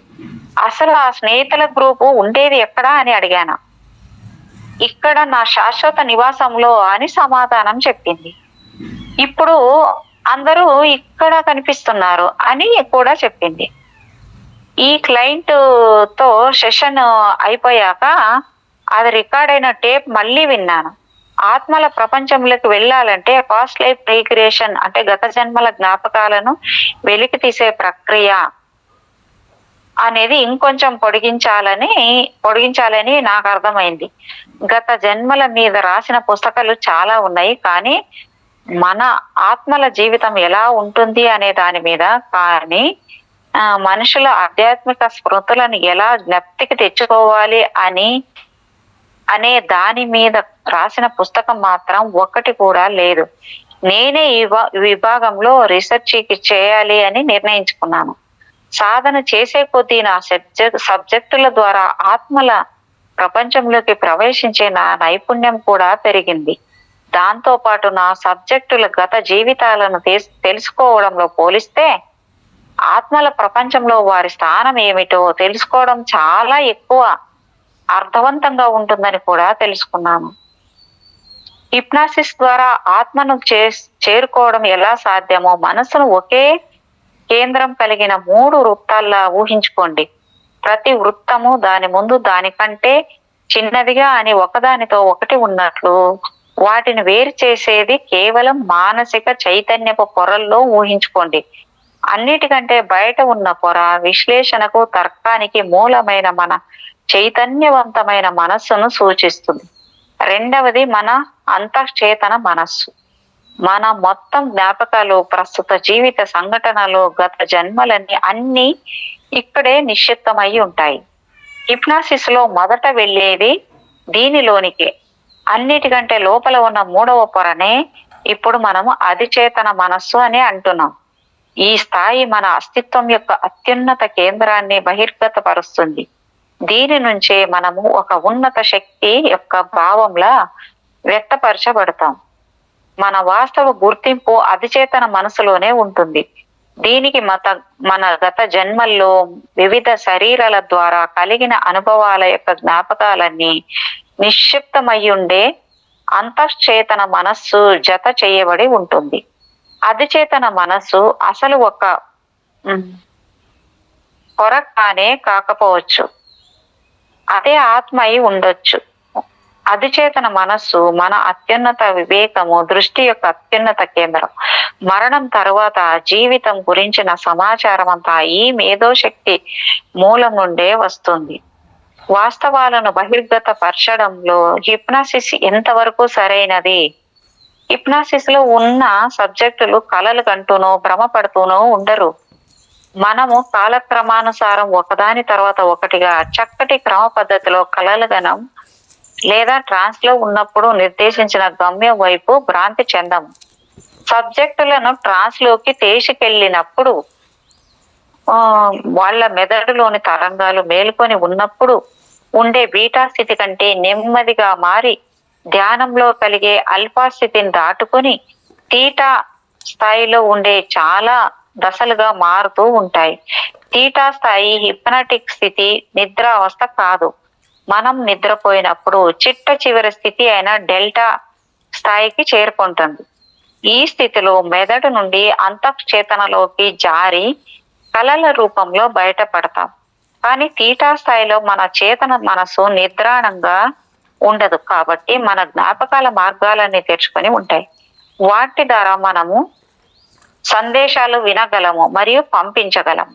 Speaker 2: అసలు ఆ స్నేహితుల గ్రూపు ఉండేది ఎక్కడా అని అడిగాను. ఇక్కడ నా శాశ్వత నివాసంలో అని సమాధానం చెప్పింది. ఇప్పుడు అందరూ ఇక్కడ కనిపిస్తున్నారు అని కూడా చెప్పింది. ఈ క్లయింట్ తో సెషన్ అయిపోయాక అది రికార్డ్ అయిన టేప్ మళ్ళీ విన్నాను. ఆత్మల ప్రపంచంలోకి వెళ్ళాలంటే పాస్ట్ లైఫ్ రీక్రియేషన్ అంటే గత జన్మల జ్ఞాపకాలను వెలికి తీసే ప్రక్రియ అనేది ఇంకొంచెం పొడిగించాలని నాకు అర్థమైంది. గత జన్మల మీద రాసిన పుస్తకాలు చాలా ఉన్నాయి, కానీ మన ఆత్మల జీవితం ఎలా ఉంటుంది అనే దాని మీద కానీ మనుషుల ఆధ్యాత్మిక స్మృతులను ఎలా జ్ఞప్తికి తెచ్చుకోవాలి అనే దాని మీద రాసిన పుస్తకం మాత్రం ఒక్కటి కూడా లేదు. నేనే ఈ విభాగంలో రీసెర్చ్ చేయాలి అని నిర్ణయించుకున్నాను. సాధన చేసే కొద్దీ నా సబ్జెక్టుల ద్వారా ఆత్మల ప్రపంచంలోకి ప్రవేశించే నా నైపుణ్యం కూడా పెరిగింది. దాంతో పాటు నా సబ్జెక్టుల గత జీవితాలను తెలుసుకోవడంలో పోలిస్తే ఆత్మల ప్రపంచంలో వారి స్థానం ఏమిటో తెలుసుకోవడం చాలా ఎక్కువ అర్థవంతంగా ఉంటుందని కూడా తెలుసుకున్నాను. హిప్నాసిస్ ద్వారా ఆత్మను చేరుకోవడం ఎలా సాధ్యమో మనసును ఒకే కేంద్రం కలిగిన 3 వృత్తాల్లా ఊహించుకోండి. ప్రతి వృత్తము దాని ముందు దానికంటే చిన్నదిగా అని ఒకదానితో ఒకటి ఉన్నట్లు వాటిని వేరు చేసేది కేవలం మానసిక చైతన్యపు పొరల్లో ఊహించుకోండి. అన్నిటికంటే బయట ఉన్న పొర విశ్లేషణకు, తర్కానికి మూలమైన మన చైతన్యవంతమైన మనస్సును సూచిస్తుంది. రెండవది మన అంతఃచేతన మనస్సు. మన మొత్తం జ్ఞాపకాలు, ప్రస్తుత జీవిత సంఘటనలు, గత జన్మలన్నీ అన్ని ఇక్కడే నిశ్చిత్తమై ఉంటాయి. హిప్నాసిస్ లో మొదట వెళ్ళేది దీనిలోనికే. అన్నిటికంటే లోపల ఉన్న 3వ పొరనే ఇప్పుడు మనము అధిచేతన మనస్సు అని అంటున్నాం. ఈ స్థాయి మన అస్తిత్వం యొక్క అత్యున్నత కేంద్రాన్ని బహిర్గతపరుస్తుంది. దీని నుంచే మనము ఒక ఉన్నత శక్తి యొక్క భావంలా వ్యక్తపరచబడతాం. మన వాస్తవ గుర్తింపు అధిచేతన మనసులోనే ఉంటుంది. దీనికి మన గత జన్మల్లో వివిధ శరీరాల ద్వారా కలిగిన అనుభవాల యొక్క జ్ఞాపకాలన్నీ నిక్షిప్తమయ్యుండే అంతఃచేతన మనస్సు జత చేయబడి ఉంటుంది. అధిచేతన మనస్సు అసలు ఒక పొర కానే కాకపోవచ్చు, అదే ఆత్మ అయి ఉండొచ్చు. అధిచేతన మనస్సు మన అత్యున్నత వివేకము, దృష్టి యొక్క అత్యున్నత కేంద్రం. మరణం తరువాత జీవితం గురించిన సమాచారం అంతా ఈ మేధోశక్తి మూలం నుండే వస్తుంది. వాస్తవాలను బహిర్గత పరచడంలో హిప్నాసిస్ ఎంతవరకు సరైనది? హిప్నాసిస్ లో ఉన్న సబ్జెక్టులు కలలు కంటూనో భ్రమపడుతూనో ఉండరు. మనము కాలక్రమానుసారం ఒకదాని తర్వాత ఒకటిగా చక్కటి క్రమ పద్ధతిలో కలలుగనం లేదా ట్రాన్స్ లో ఉన్నప్పుడు నిర్దేశించిన గమ్యం వైపు భ్రాంతి చెందము. సబ్జెక్టులను ట్రాన్స్ లోకి తీసుకెళ్ళినప్పుడు వాళ్ళ మెదడులోని తరంగాలు మేల్కొని ఉన్నప్పుడు ఉండే బీటా స్థితి కంటే నెమ్మదిగా మారి ధ్యానంలో కలిగే అల్ఫా స్థితిని దాటుకొని తీటా స్థాయిలో ఉండే చాలా దశలుగా మారుతూ ఉంటాయి. తీటా స్థాయి హిప్నాటిక్ స్థితి నిద్ర అవస్థ కాదు. మనం నిద్రపోయినప్పుడు చిట్ట చివరి స్థితి అయిన డెల్టా స్థాయికి చేరుకుంటుంది. ఈ స్థితిలో మెదడు నుండి అంతఃచేతనలోకి జారి కలల రూపంలో బయటపడతాం. కానీ తీటా స్థాయిలో మన చేతన మనసు నిద్రాణంగా ఉండదు. కాబట్టి మన జ్ఞాపకాల మార్గాలన్నీ తెరుచుకొని ఉంటాయి. వాటి ద్వారా మనము సందేశాలు వినగలము మరియు పంపించగలము.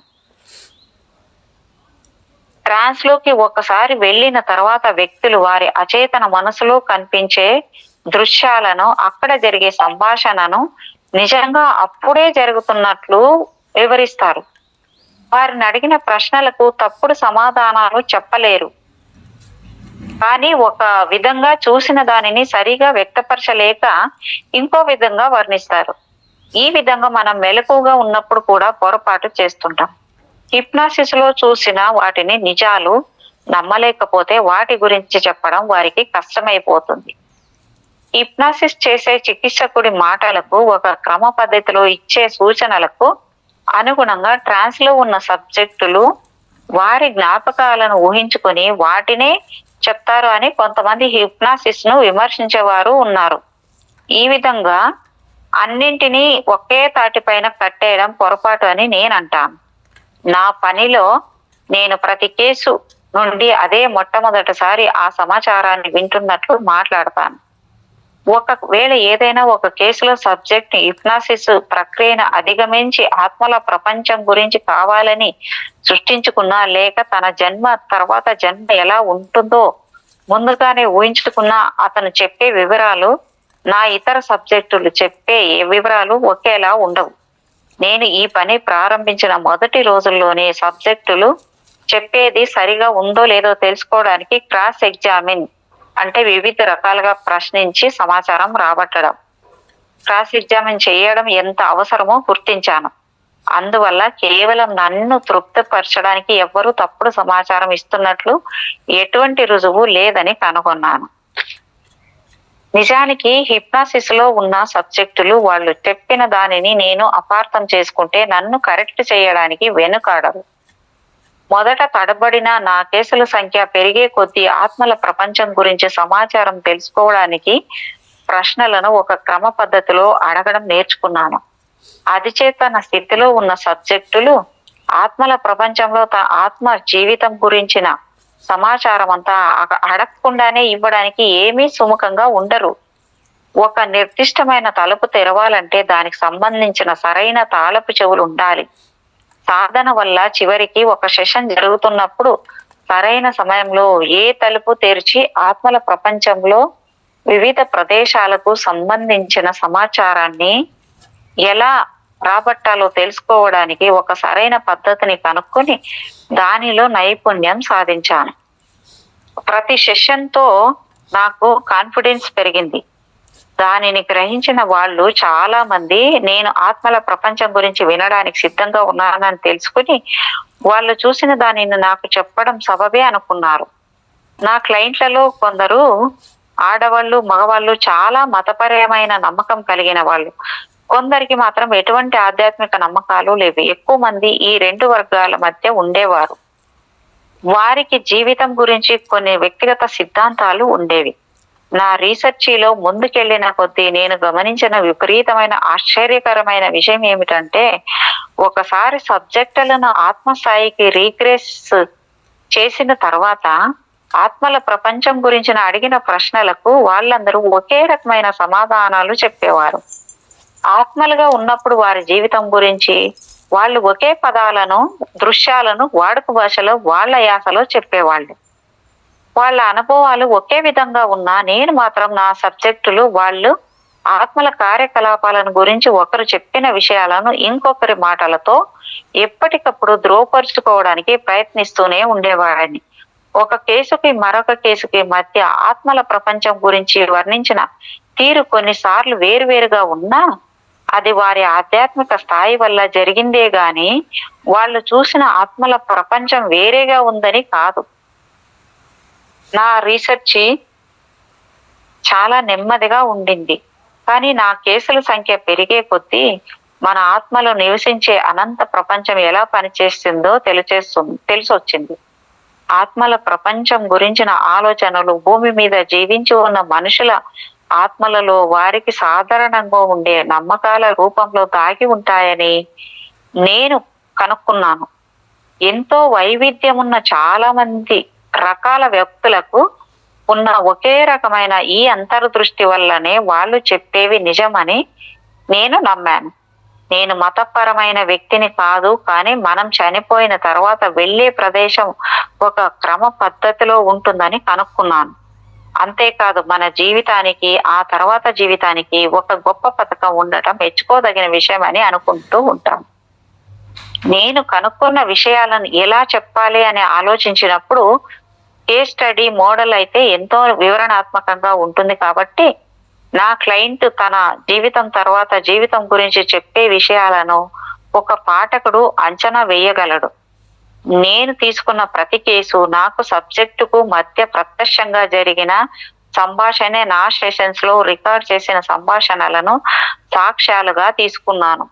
Speaker 2: ట్రాన్స్ లోకి ఒకసారి వెళ్ళిన తర్వాత వ్యక్తులు వారి అచేతన మనసులో కనిపించే దృశ్యాలను, అక్కడ జరిగే సంభాషణను నిజంగా అప్పుడే జరుగుతున్నట్లు వివరిస్తారు. వారిని అడిగిన ప్రశ్నలకు తప్పుడు సమాధానాలు చెప్పలేరు, కానీ ఒక విధంగా చూసిన దానిని సరిగా వ్యక్తపరచలేక ఇంకో విధంగా వర్ణిస్తారు. ఈ విధంగా మనం మెలకువగా ఉన్నప్పుడు కూడా పొరపాటు చేస్తుంటాం. హిప్నాసిస్ లో చూసిన వాటిని నిజాలు నమ్మలేకపోతే వాటి గురించి చెప్పడం వారికి కష్టమైపోతుంది. హిప్నాసిస్ చేసే చికిత్సకుడి మాటలకు, ఒక క్రమ పద్ధతిలో ఇచ్చే సూచనలకు అనుగుణంగా ట్రాన్స్ లో ఉన్న సబ్జెక్టులు వారి జ్ఞాపకాలను ఊహించుకొని వాటినే చెప్తారు అని కొంతమంది హిప్నాసిస్ ను విమర్శించేవారు ఉన్నారు. ఈ విధంగా అన్నింటినీ ఒకే తాటిపైన కట్టేయడం పొరపాటు అని నేను అంటాను. నా పనిలో నేను ప్రతి కేసు నుండి అదే మొట్టమొదటిసారి ఆ సమాచారాన్ని వింటున్నట్లు మాట్లాడతాను. ఒకవేళ ఏదైనా ఒక కేసులో సబ్జెక్ట్ హిప్నాసిస్ ప్రక్రియను అధిగమించి ఆత్మల ప్రపంచం గురించి కావాలని సృష్టించుకున్నా, లేక తన జన్మ తర్వాత జన్మ ఎలా ఉంటుందో ముందుగానే ఊహించుకున్నా, అతను చెప్పే వివరాలు నా ఇతర సబ్జెక్టులు చెప్పే వివరాలు ఒకేలా ఉండవు. నేను ఈ పని ప్రారంభించిన మొదటి రోజుల్లోనే సబ్జెక్టులు చెప్పేది సరిగా ఉందో లేదో తెలుసుకోవడానికి క్రాస్ ఎగ్జామిన్ అంటే వివిధ రకాలుగా ప్రశ్నించి సమాచారం రాబట్టడం, క్రాస్ ఎగ్జామిన్ చేయడం ఎంత అవసరమో గుర్తించాను. అందువల్ల కేవలం నన్ను తృప్తిపరచడానికి ఎవ్వరూ తప్పుడు సమాచారం ఇస్తున్నట్లు ఎటువంటి రుజువు లేదని కనుగొన్నాను. నిజానికి హిప్నాసిస్ లో ఉన్న సబ్జెక్టులు వాళ్ళు చెప్పిన దానిని నేను అపార్థం చేసుకుంటే నన్ను కరెక్ట్ చేయడానికి వెనుకాడరు. మొదట తడబడిన నా కేసుల సంఖ్య పెరిగే కొద్దీ ఆత్మల ప్రపంచం గురించి సమాచారం తెలుసుకోవడానికి ప్రశ్నలను ఒక క్రమ పద్ధతిలో అడగడం నేర్చుకున్నాను. అధిచేతన స్థితిలో ఉన్న సబ్జెక్టులు ఆత్మల ప్రపంచంలో ఆత్మ జీవితం గురించిన సమాచారం అంతా అడగకుండానే ఇవ్వడానికి ఏమీ సుముఖంగా ఉండరు. ఒక నిర్దిష్టమైన తలుపు తెరవాలంటే దానికి సంబంధించిన సరైన తాళపు చెవులు ఉండాలి. సాధన వల్ల చివరికి ఒక సెషన్ జరుగుతున్నప్పుడు సరైన సమయంలో ఏ తలుపు తెరిచి ఆత్మల ప్రపంచంలో వివిధ ప్రదేశాలకు సంబంధించిన సమాచారాన్ని ఎలా రాబట్టాలో తెలుసుకోవడానికి ఒక సరైన పద్ధతిని కనుక్కొని దానిలో నైపుణ్యం సాధించాను. ప్రతి సెషన్తో నాకు కాన్ఫిడెన్స్ పెరిగింది. దానిని గ్రహించిన వాళ్ళు చాలా మంది నేను ఆత్మల ప్రపంచం గురించి వినడానికి సిద్ధంగా ఉన్నానని తెలుసుకుని వాళ్ళు చూసిన దానిని నాకు చెప్పడం సబబే అనుకున్నారు. నా క్లయింట్లలో కొందరు ఆడవాళ్ళు, మగవాళ్ళు చాలా మతపరమైన నమ్మకం కలిగిన వాళ్ళు. కొందరికి మాత్రం ఎటువంటి ఆధ్యాత్మిక నమ్మకాలు లేవు. ఎక్కువ మంది ఈ రెండు వర్గాల మధ్య ఉండేవారు. వారికి జీవితం గురించి కొన్ని వ్యక్తిగత సిద్ధాంతాలు ఉండేవి. నా రీసెర్చిలో ముందుకెళ్లిన కొద్దీ నేను గమనించిన విపరీతమైన ఆశ్చర్యకరమైన విషయం ఏమిటంటే, ఒకసారి సబ్జెక్టులను ఆత్మస్థాయికి రీగ్రెస్ చేసిన తర్వాత ఆత్మల ప్రపంచం గురించిన అడిగిన ప్రశ్నలకు వాళ్ళందరూ ఒకే రకమైన సమాధానాలు చెప్పేవారు. ఆత్మలుగా ఉన్నప్పుడు వారి జీవితం గురించి వాళ్ళు ఒకే పదాలను, దృశ్యాలను వాడుక భాషలో వాళ్ళ యాసలో చెప్పేవాళ్ళు. వాళ్ళ అనుభవాలు ఒకే విధంగా ఉన్నా నేను మాత్రం నా సబ్జెక్టులు వాళ్ళు ఆత్మల కార్యకలాపాలను గురించి ఒకరు చెప్పిన విషయాలను ఇంకొకరి మాటలతో ఎప్పటికప్పుడు ధ్రువపరుచుకోవడానికి ప్రయత్నిస్తూనే ఉండేవాడిని. ఒక కేసుకి మరొక కేసుకి మధ్య ఆత్మల ప్రపంచం గురించి వర్ణించిన తీరు కొన్నిసార్లు వేరువేరుగా ఉన్నా అది వారి ఆధ్యాత్మిక స్థాయి వల్ల జరిగిందే గాని వాళ్ళు చూసిన ఆత్మల ప్రపంచం వేరేగా ఉందని కాదు. నా రీసెర్చి చాలా నెమ్మదిగా ఉండింది, కానీ నా కేసుల సంఖ్య పెరిగే కొద్దీ మన ఆత్మలో నివసించే అనంత ప్రపంచం ఎలా పనిచేస్తుందో తెలిసొచ్చింది. ఆత్మల ప్రపంచం గురించిన ఆలోచనలు భూమి మీద జీవించి ఉన్న మనుషుల ఆత్మలలో వారికి సాధారణంగా ఉండే నమ్మకాల రూపంలో దాగి ఉంటాయని నేను కనుక్కున్నాను. ఎంతో వైవిధ్యం ఉన్న చాలా మంది రకాల వ్యక్తులకు ఉన్న ఒకే రకమైన ఈ అంతర్దృష్టి వల్లనే వాళ్ళు చెప్పేవి నిజమని నేను నమ్మాను. నేను మతపరమైన వ్యక్తిని కాదు, కానీ మనం చనిపోయిన తర్వాత వెళ్ళే ప్రదేశం ఒక క్రమ పద్ధతిలో ఉంటుందని కనుక్కున్నాను. అంతేకాదు మన జీవితానికి, ఆ తర్వాత జీవితానికి ఒక గొప్ప పథకం ఉండటం మెచ్చుకోదగిన విషయం అని అనుకుంటూ ఉంటాను. నేను కనుక్కున్న విషయాలను ఎలా చెప్పాలి అని ఆలోచించినప్పుడు కేస్ స్టడీ మోడల్ అయితే ఎంతో వివరణాత్మకంగా ఉంటుంది కాబట్టి నా క్లయింట్ తన జీవితం తర్వాత జీవితం గురించి చెప్పే విషయాలను ఒక పాఠకుడు అంచనా వేయగలడు. నేను తీసుకున్న ప్రతి కేసు నాకు సబ్జెక్టుకు మధ్య ప్రత్యక్షంగా జరిగిన సంభాషణే. నా సెషన్స్ లో రికార్డ్ చేసిన సంభాషణలను సాక్ష్యాలుగా తీసుకున్నాను.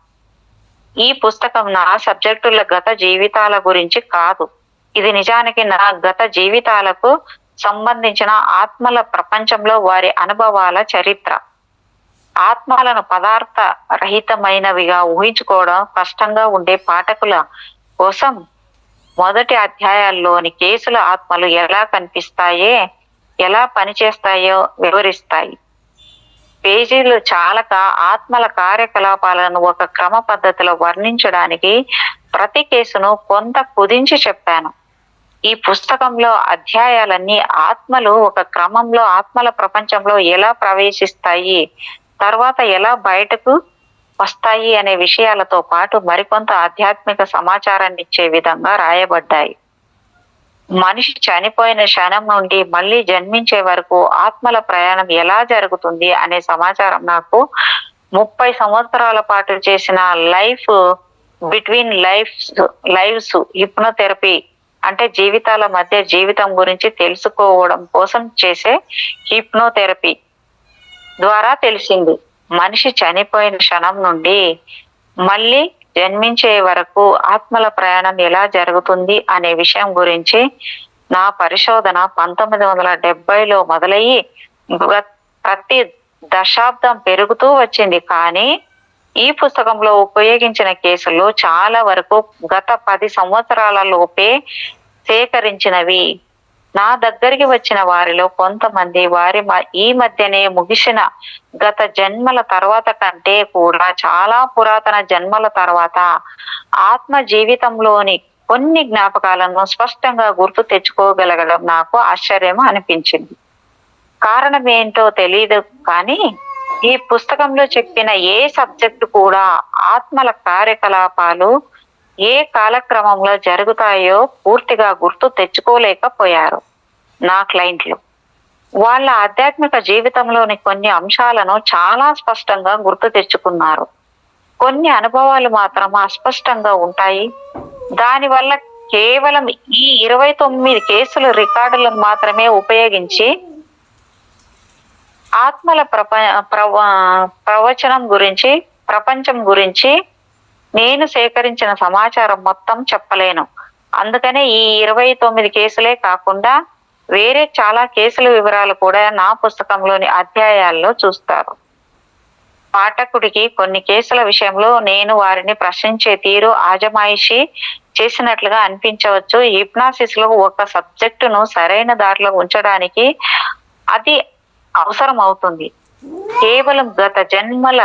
Speaker 2: ఈ పుస్తకం నా సబ్జెక్టుల గత జీవితాల గురించి కాదు. ఇది నిజానికి నా గత జీవితాలకు సంబంధించిన ఆత్మల ప్రపంచంలో వారి అనుభవాల చరిత్ర. ఆత్మలను పదార్థ రహితమైనవిగా ఊహించుకోవడం కష్టంగా ఉండే పాఠకుల కోసం మొదటి అధ్యాయాల్లోని కేసుల ఆత్మలు ఎలా కనిపిస్తాయో, ఎలా పనిచేస్తాయో వివరిస్తాయి. పేజీలు చాలక ఆత్మల కార్యకలాపాలను ఒక క్రమ పద్ధతిలో వర్ణించడానికి ప్రతి కేసును కొంత కుదించి చెప్పాను. ఈ పుస్తకంలో అధ్యాయాలన్నీ ఆత్మలు ఒక క్రమంలో ఆత్మల ప్రపంచంలో ఎలా ప్రవేశిస్తాయి, తర్వాత ఎలా బయటకు వస్తాయి అనే విషయాలతో పాటు మరికొంత ఆధ్యాత్మిక సమాచారాన్ని ఇచ్చే విధంగా రాయబడ్డాయి. మనిషి చనిపోయిన క్షణం నుండి మళ్ళీ జన్మించే వరకు ఆత్మల ప్రయాణం ఎలా జరుగుతుంది అనే సమాచారం నాకు 30 సంవత్సరాల పాటు చేసిన లైఫ్ బిట్వీన్ లైవ్స్ హిప్నోథెరపీ, అంటే జీవితాల మధ్య జీవితం గురించి తెలుసుకోవడం కోసం చేసే హిప్నోథెరపీ ద్వారా తెలిసింది. మనిషి చనిపోయిన క్షణం నుండి మళ్ళీ జన్మించే వరకు ఆత్మల ప్రయాణం ఎలా జరుగుతుంది అనే విషయం గురించి నా పరిశోధన 1970లో మొదలయ్యి ప్రతి దశాబ్దం పెరుగుతూ వచ్చింది. కానీ ఈ పుస్తకంలో ఉపయోగించిన కేసుల్లో చాలా వరకు గత 10 సంవత్సరాల లోపే సేకరించినవి. నా దగ్గరికి వచ్చిన వారిలో కొంతమంది ఈ మధ్యనే ముగిసిన గత జన్మల తర్వాత కంటే కూడా చాలా పురాతన జన్మల తర్వాత ఆత్మ జీవితంలోని కొన్ని జ్ఞాపకాలను స్పష్టంగా గుర్తు తెచ్చుకోగలగడం నాకు ఆశ్చర్యం అనిపించింది. కారణం ఏంటో తెలియదు, కానీ ఈ పుస్తకంలో చెప్పిన ఏ సబ్జెక్టు కూడా ఆత్మల కార్యకలాపాలు ఏ కాలక్రమంలో జరుగుతాయో పూర్తిగా గుర్తు తెచ్చుకోలేకపోయారు. నా క్లయింట్లు వాళ్ళ ఆధ్యాత్మిక జీవితంలోని కొన్ని అంశాలను చాలా స్పష్టంగా గుర్తు తెచ్చుకున్నారు. కొన్ని అనుభవాలు మాత్రం అస్పష్టంగా ఉంటాయి. దానివల్ల కేవలం ఈ 29 కేసుల రికార్డులను మాత్రమే ఉపయోగించి ఆత్మల ప్రపంచం గురించి నేను సేకరించిన సమాచారం మొత్తం చెప్పలేను. అందుకనే ఈ 29 కేసులే కాకుండా వేరే చాలా కేసుల వివరాలు కూడా నా పుస్తకంలోని అధ్యాయాల్లో చూస్తారు. పాఠకుడికి కొన్ని కేసుల విషయంలో నేను వారిని ప్రశ్నించే తీరు ఆజమాయిషీ చేసినట్లుగా అనిపించవచ్చు. హిప్నాసిస్ లో ఒక సబ్జెక్టును సరైన దారిలో ఉంచడానికి అది అవసరం అవుతుంది. కేవలం గత జన్మల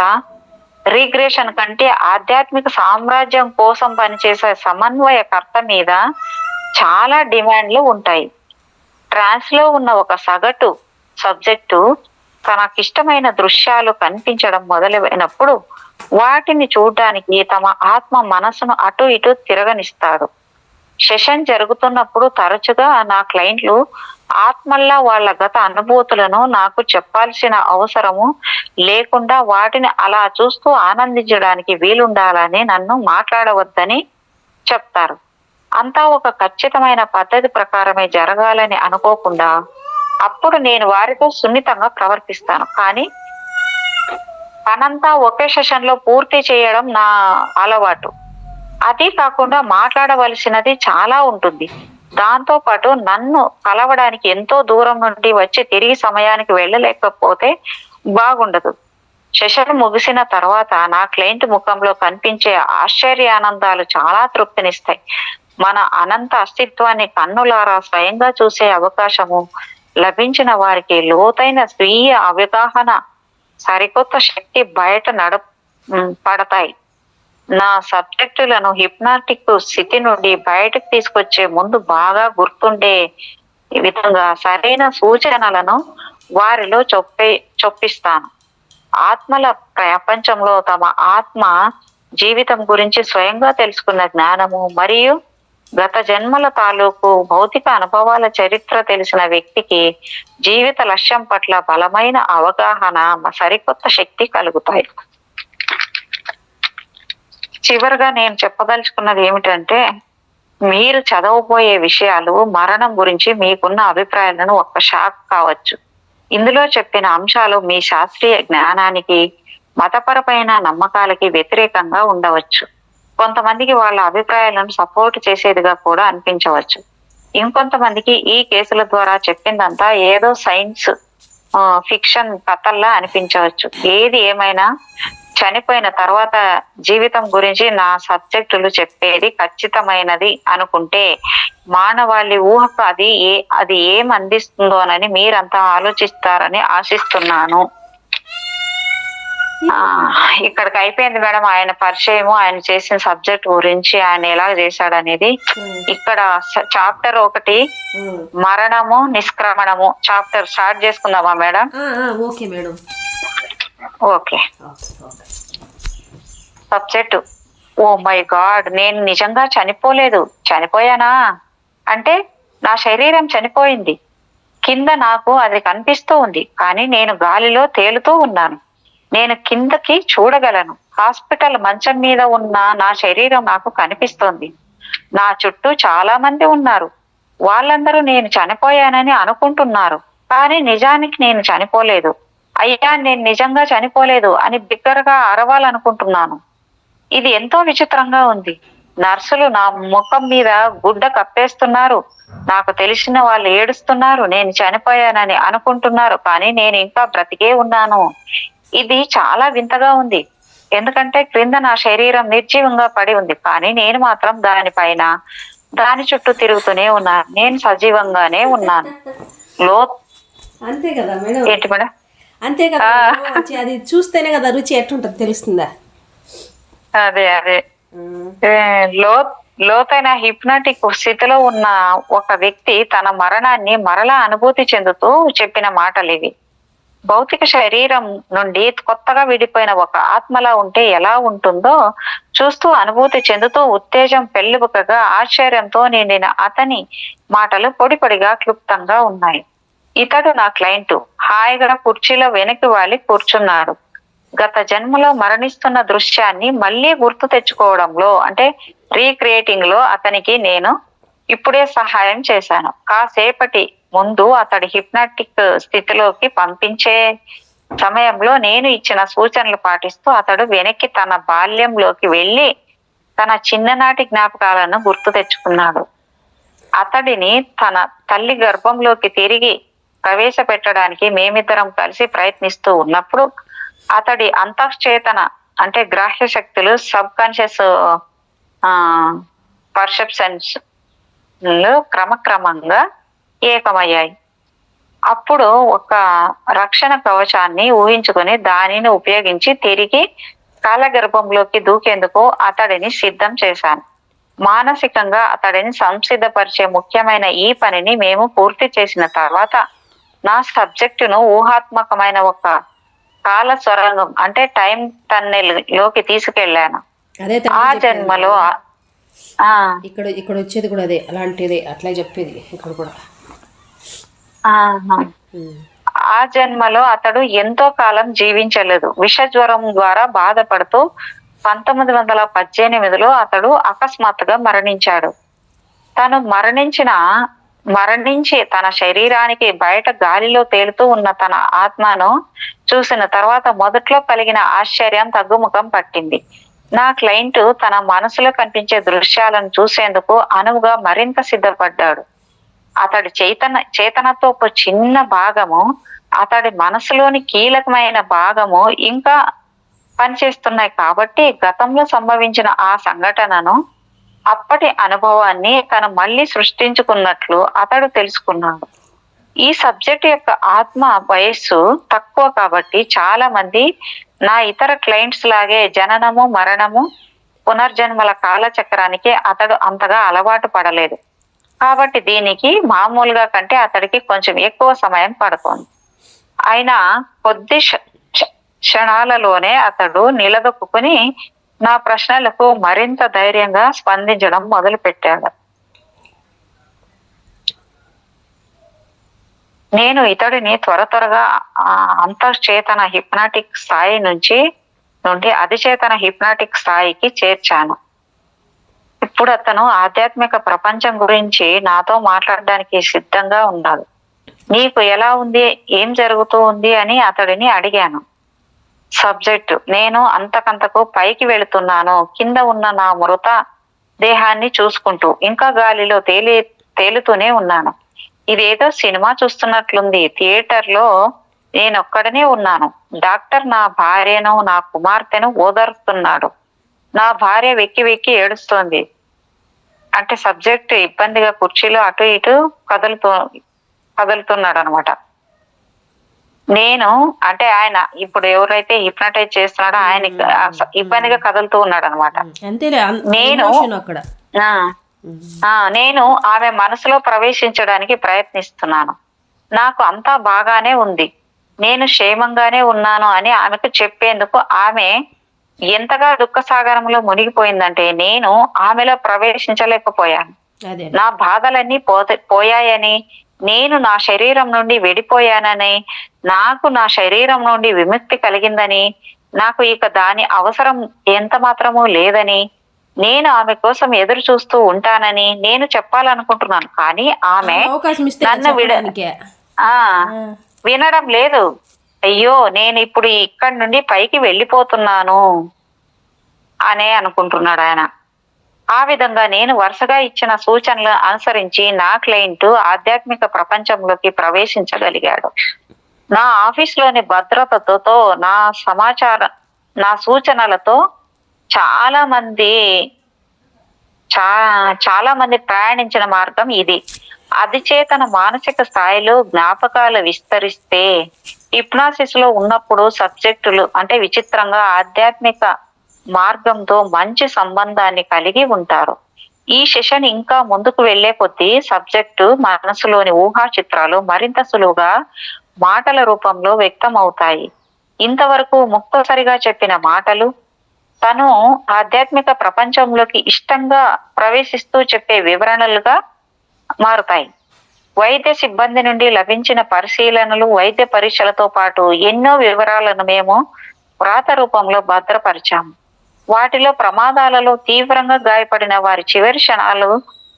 Speaker 2: రీగ్రెషన్ కంటే ఆధ్యాత్మిక సామ్రాజ్యం కోసం పనిచేసే సమన్వయకర్త మీద చాలా డిమాండ్లు ఉంటాయి. ట్రాన్స్ లో ఉన్న ఒక సగటు సబ్జెక్టు తనకిష్టమైన దృశ్యాలు కనిపించడం మొదలైనప్పుడు వాటిని చూడడానికి తమ ఆత్మ మనసును అటు ఇటు తిరగనిస్తాడు. సెషన్ జరుగుతున్నప్పుడు తరచుగా నా క్లయింట్లు ఆత్మల్లా వాళ్ళ గత అనుభూతులను నాకు చెప్పాల్సిన అవసరము లేకుండా వాటిని అలా చూస్తూ ఆనందించడానికి వీలుండాలని నన్ను మాట్లాడవద్దని చెప్తారు. అంతా ఒక ఖచ్చితమైన పద్ధతి ప్రకారమే జరగాలని అనుకోకుండా అప్పుడు నేను వారితో సున్నితంగా ప్రవర్తిస్తాను. కానీ పనంతా ఒకే సెషన్ లో పూర్తి చేయడం నా అలవాటు. అది కాకుండా మాట్లాడవలసినది చాలా ఉంటుంది. దాంతో పాటు నన్ను కలవడానికి ఎంతో దూరం నుండి వచ్చి తిరిగి సమయానికి వెళ్ళలేకపోతే బాగుండదు. సెషన్ ముగిసిన తర్వాత నా క్లయింట్ ముఖంలో కనిపించే ఆశ్చర్యానందాలు చాలా తృప్తినిస్తాయి. మన అనంత అస్తిత్వాన్ని కన్నులారా స్వయంగా చూసే అవకాశము లభించిన వారికి లోతైన స్వీయ అవగాహన, సరికొత్త శక్తి బయట పడతాయి. నా సబ్జెక్టులను హిప్నాటిక్ స్థితి నుండి బయటకు తీసుకొచ్చే ముందు బాగా గుర్తుండే విధంగా సరైన సూచనలను వారిలో చొప్పిస్తాను. ఆత్మల ప్రపంచంలో తమ ఆత్మ జీవితం గురించి స్వయంగా తెలుసుకున్న జ్ఞానము మరియు గత జన్మల తాలూకు భౌతిక అనుభవాల చరిత్ర తెలిసిన వ్యక్తికి జీవిత లక్ష్యం పట్ల బలమైన అవగాహన, సరికొత్త శక్తి కలుగుతాయి. చివరగా నేను చెప్పదలుచుకున్నది ఏమిటంటే, మీరు చదవబోయే విషయాలు మరణం గురించి మీకున్న అభిప్రాయాలను ఒక్క షాక్ కావచ్చు. ఇందులో చెప్పిన అంశాలు మీ శాస్త్రీయ జ్ఞానానికి, మతపరమైన నమ్మకాలకి వ్యతిరేకంగా ఉండవచ్చు. కొంతమందికి వాళ్ళ అభిప్రాయాలను సపోర్ట్ చేసేదిగా కూడా అనిపించవచ్చు. ఇంకొంతమందికి ఈ కేసుల ద్వారా చెప్పిందంతా ఏదో సైన్స్ ఫిక్షన్ కథల్లా అనిపించవచ్చు. ఏది ఏమైనా చనిపోయిన తర్వాత జీవితం గురించి నా సబ్జెక్టులు చెప్పేది ఖచ్చితమైనది అనుకుంటే మానవాళి ఊహకు అది ఏం అందిస్తుందోనని మీరంతా ఆలోచిస్తారని ఆశిస్తున్నాను. ఇక్కడికి అయిపోయింది మేడం. ఆయన పరిచయము, ఆయన చేసిన సబ్జెక్ట్ గురించి, ఆయన ఎలా చేశాడు అనేది. ఇక్కడ చాప్టర్ 1 మరణము నిష్క్రమణము చాప్టర్ స్టార్ట్ చేసుకుందామా madam?
Speaker 1: Okay madam.
Speaker 2: Okay. Subject, oh my god, నేను నిజంగా చనిపోలేదు. చనిపోయానా అంటే నా శరీరం చనిపోయింది. కింద నాకు అది కనిపిస్తూ ఉంది, కానీ నేను గాలిలో తేలుతూ ఉన్నాను. నేను కిందకి చూడగలను. హాస్పిటల్ మంచం మీద ఉన్న నా శరీరం నాకు కనిపిస్తోంది. నా చుట్టూ చాలా మంది ఉన్నారు. వాళ్ళందరూ నేను చనిపోయానని అనుకుంటున్నారు, కానీ నిజానికి నేను చనిపోలేదు. అయ్యా, నేను నిజంగా చనిపోలేదు అని బిగ్గరగా అరవాలనుకుంటున్నాను. ఇది ఎంతో విచిత్రంగా ఉంది. నర్సులు నా ముఖం మీద గుడ్డ కప్పేస్తున్నారు. నాకు తెలిసిన వాళ్ళు ఏడుస్తున్నారు. నేను చనిపోయానని అనుకుంటున్నారు, కానీ నేను ఇంకా బ్రతికే ఉన్నాను. ఇది చాలా వింతగా ఉంది, ఎందుకంటే క్రింద నా శరీరం నిర్జీవంగా పడి ఉంది, కానీ నేను మాత్రం దాని చుట్టూ తిరుగుతూనే ఉన్నాను. నేను సజీవంగానే ఉన్నాను.
Speaker 1: అంతే కదా మేడం?
Speaker 2: ఏంటి మేడం?
Speaker 1: అంతే కదా, అది చూస్తేనే కదా రుచి ఎట్లుంటది తెలుస్తుందా?
Speaker 2: అదే లోతైన హిప్నాటిక్ స్థితిలో ఉన్న ఒక వ్యక్తి తన మరణాన్ని మరలా అనుభూతి చెందుతూ చెప్పిన మాటలు ఇవి. భౌతిక శరీరం నుండి కొత్తగా విడిపోయిన ఒక ఆత్మలా ఉంటే ఎలా ఉంటుందో చూస్తూ అనుభూతి చెందుతూ ఉత్తేజం పెళ్ళిబుకగా ఆశ్చర్యంతో నిండిన అతని మాటలు పొడిపొడిగా క్లుప్తంగా ఉన్నాయి. ఇతడు నా క్లయింట్ హాయిగా కుర్చీలో వెనక్కి వాలి కూర్చున్నాడు. గత జన్మలో మరణిస్తున్న దృశ్యాన్ని మళ్ళీ గుర్తు తెచ్చుకోవడంలో, అంటే రీక్రియేటింగ్ లో అతనికి నేను ఇప్పుడే సహాయం చేశాను. కాసేపటి ముందు అతడి హిప్నాటిక్ స్థితిలోకి పంపించే సమయంలో నేను ఇచ్చిన సూచనలు పాటిస్తూ అతడు వెనక్కి తన బాల్యంలోకి వెళ్ళి తన చిన్ననాటి జ్ఞాపకాలను గుర్తు తెచ్చుకున్నాడు. అతడిని తన తల్లి గర్భంలోకి తిరిగి ప్రవేశపెట్టడానికి మేమిద్దరం కలిసి ప్రయత్నిస్తూ ఉన్నప్పుడు అతడి అంతఃచేతన, అంటే గ్రాహ్య శక్తులు, సబ్ కాన్షియస్ పర్సెప్షన్స్ క్రమక్రమంగా ఏకమయ్యాయి. అప్పుడు ఒక రక్షణ కవచాన్ని ఊహించుకొని దానిని ఉపయోగించి తిరిగి కాలగర్భంలోకి దూకేందుకు అతడిని సిద్ధం చేశాను. మానసికంగా అతడిని సంసిద్ధపరిచే ముఖ్యమైన ఈ పనిని మేము పూర్తి చేసిన తర్వాత నా సబ్జెక్టును ఊహాత్మకమైన ఒక కాల సొరంగం, అంటే టైం టన్నెల్ లోకి తీసుకెళ్లాను. ఆ జన్మలో
Speaker 1: ఇక్కడ వచ్చేది కూడా అదే, అలాంటిదే, అట్లా చెప్పేది ఇక్కడ కూడా.
Speaker 2: ఆ జన్మలో అతడు ఎంతో కాలం జీవించలేదు. విషజ్వరం ద్వారా బాధపడుతూ 1918లో అతడు అకస్మాత్తుగా మరణించాడు. తను మరణించి తన శరీరానికి బయట గాలిలో తేలుతూ ఉన్న తన ఆత్మను చూసిన తర్వాత మొదట్లో కలిగిన ఆశ్చర్యం తగ్గుముఖం పట్టింది. నా క్లయింట్ తన మనసులో కనిపించే దృశ్యాలను చూసేందుకు అనువుగా మరింత సిద్ధపడ్డాడు. అతడి చేతనత్వపు చిన్న భాగము, అతడి మనసులోని కీలకమైన భాగము ఇంకా పనిచేస్తున్నాయి కాబట్టి గతంలో సంభవించిన ఆ సంఘటనను, అప్పటి అనుభవాన్ని తను మళ్ళీ సృష్టించుకున్నట్లు అతడు తెలుసుకున్నాడు. ఈ సబ్జెక్ట్ యొక్క ఆత్మ వయస్సు తక్కువ కాబట్టి చాలా మంది నా ఇతర క్లయింట్స్ లాగే జననము, మరణము, పునర్జన్మల కాలచక్రానికి అతడు అంతగా అలవాటు పడలేదు. కాబట్టి దీనికి మామూలుగా కంటే అతడికి కొంచెం ఎక్కువ సమయం పడుతోంది. అయినా కొద్ది క్షణాలలోనే అతడు నిలదొక్కుని నా ప్రశ్నలకు మరింత ధైర్యంగా స్పందించడం మొదలు పెట్టాడు. నేను ఇతడిని త్వరగా అంతర్చేతన హిప్నాటిక్ స్థాయి నుండి అధిచేతన హిప్నాటిక్ స్థాయికి చేర్చాను. ఇప్పుడు అతను ఆధ్యాత్మిక ప్రపంచం గురించి నాతో మాట్లాడడానికి సిద్ధంగా ఉన్నాడు. నీకు ఎలా ఉంది, ఏం జరుగుతూ ఉంది అని అతడిని అడిగాను. సబ్జెక్టు: నేను అంతకంతకు పైకి వెళుతున్నాను. కింద ఉన్న నా మృత దేహాన్ని చూసుకుంటూ ఇంకా గాలిలో తేలుతూనే ఉన్నాను. ఇదేదో సినిమా చూస్తున్నట్లుంది. థియేటర్లో నేనొక్కడనే ఉన్నాను. డాక్టర్ నా భార్యను, నా కుమార్తెను ఓదారుస్తున్నాడు. నా భార్య వెక్కి వెక్కి ఏడుస్తోంది. అంటే సబ్జెక్ట్ ఇబ్బందిగా కుర్చీలో అటు ఇటు కదులుతున్నాడు అనమాట. నేను అంటే ఆయన ఇప్పుడు ఎవరైతే హిప్నటైజ్ చేస్తున్నాడో ఆయన ఇబ్బందిగా కదులుతూ ఉన్నాడు అనమాట. నేను ఆమె మనసులో ప్రవేశించడానికి ప్రయత్నిస్తున్నాను. నాకు అంతా బాగానే ఉంది, నేను క్షేమంగానే ఉన్నాను అని ఆమెకు చెప్పేందుకు ఆమె ఎంతగా దుఃఖసాగరంలో మునిగిపోయిందంటే నేను ఆమెలో ప్రవేశించలేకపోయాను. నా బాధలన్నీ పోయాయని, నేను నా శరీరం నుండి విడిపోయానని, నాకు నా శరీరం నుండి విముక్తి కలిగిందని, నాకు ఇక దాని అవసరం ఎంత మాత్రమూ లేదని, నేను ఆమె కోసం ఎదురు చూస్తూ ఉంటానని నేను చెప్పాలనుకుంటున్నాను. కానీ ఆమె నన్ను వినడం లేదు. అయ్యో, నేను ఇప్పుడు ఇక్కడి నుండి పైకి వెళ్ళిపోతున్నాను అనే అనుకుంటున్నాడు ఆయన. ఆ విధంగా నేను వరుసగా ఇచ్చిన సూచనలు అనుసరించి నా క్లయింట్ ఆధ్యాత్మిక ప్రపంచంలోకి ప్రవేశించగలిగాడు. నా ఆఫీస్లోని భద్రతతో, నా సూచనలతో చాలా మంది ప్రయాణించిన మార్గం ఇది. అధిచేతన మానసిక స్థాయిలో జ్ఞాపకాలు విస్తరిస్తే హిప్నాసిస్ లో ఉన్నప్పుడు సబ్జెక్టులు అంటే విచిత్రంగా ఆధ్యాత్మిక మార్గంతో మంచి సంబంధాన్ని కలిగి ఉంటారు. ఈ సెషన్ ఇంకా ముందుకు వెళ్లే కొద్దీ సబ్జెక్టు మనసులోని ఊహా చిత్రాలు మరింత సులువుగా మాటల రూపంలో వ్యక్తం అవుతాయి. ఇంతవరకు ముక్తసరిగా చెప్పిన మాటలు తను ఆధ్యాత్మిక ప్రపంచంలోకి ఇష్టంగా ప్రవేశిస్తూ చెప్పే వివరణలుగా మారుతాయి. వైద్య సిబ్బంది నుండి లభించిన పరిశీలనలు, వైద్య పరీక్షలతో పాటు ఎన్నో వివరాలను మేము వ్రాత రూపంలో భద్రపరిచాము. వాటిలో ప్రమాదాలలో తీవ్రంగా గాయపడిన వారి చివరి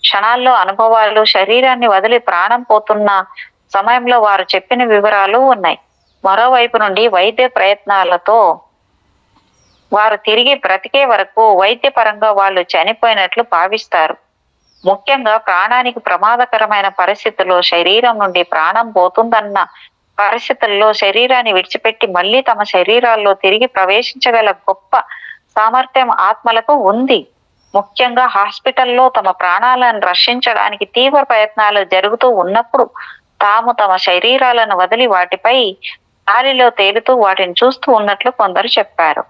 Speaker 2: క్షణాల్లో అనుభవాలు, శరీరాన్ని వదిలి ప్రాణం పోతున్న సమయంలో వారు చెప్పిన వివరాలు ఉన్నాయి. మరోవైపు నుండి వైద్య ప్రయత్నాలతో వారు తిరిగి బ్రతికే వరకు వైద్యపరంగా వాళ్ళు చనిపోయినట్లు భావిస్తారు. ముఖ్యంగా ప్రాణానికి ప్రమాదకరమైన పరిస్థితుల్లో, శరీరం నుండి ప్రాణం పోతుందన్న పరిస్థితుల్లో శరీరాన్ని విడిచిపెట్టి మళ్ళీ తమ శరీరాల్లో తిరిగి ప్రవేశించగల గొప్ప సామర్థ్యం ఆత్మలకు ఉంది. ముఖ్యంగా హాస్పిటల్లో తమ ప్రాణాలను రక్షించడానికి తీవ్ర ప్రయత్నాలు జరుగుతూ ఉన్నప్పుడు తాము తమ శరీరాలను వదిలి వాటిపై గాలిలో తేలుతూ వాటిని చూస్తూ ఉన్నట్లు కొందరు చెప్పారు.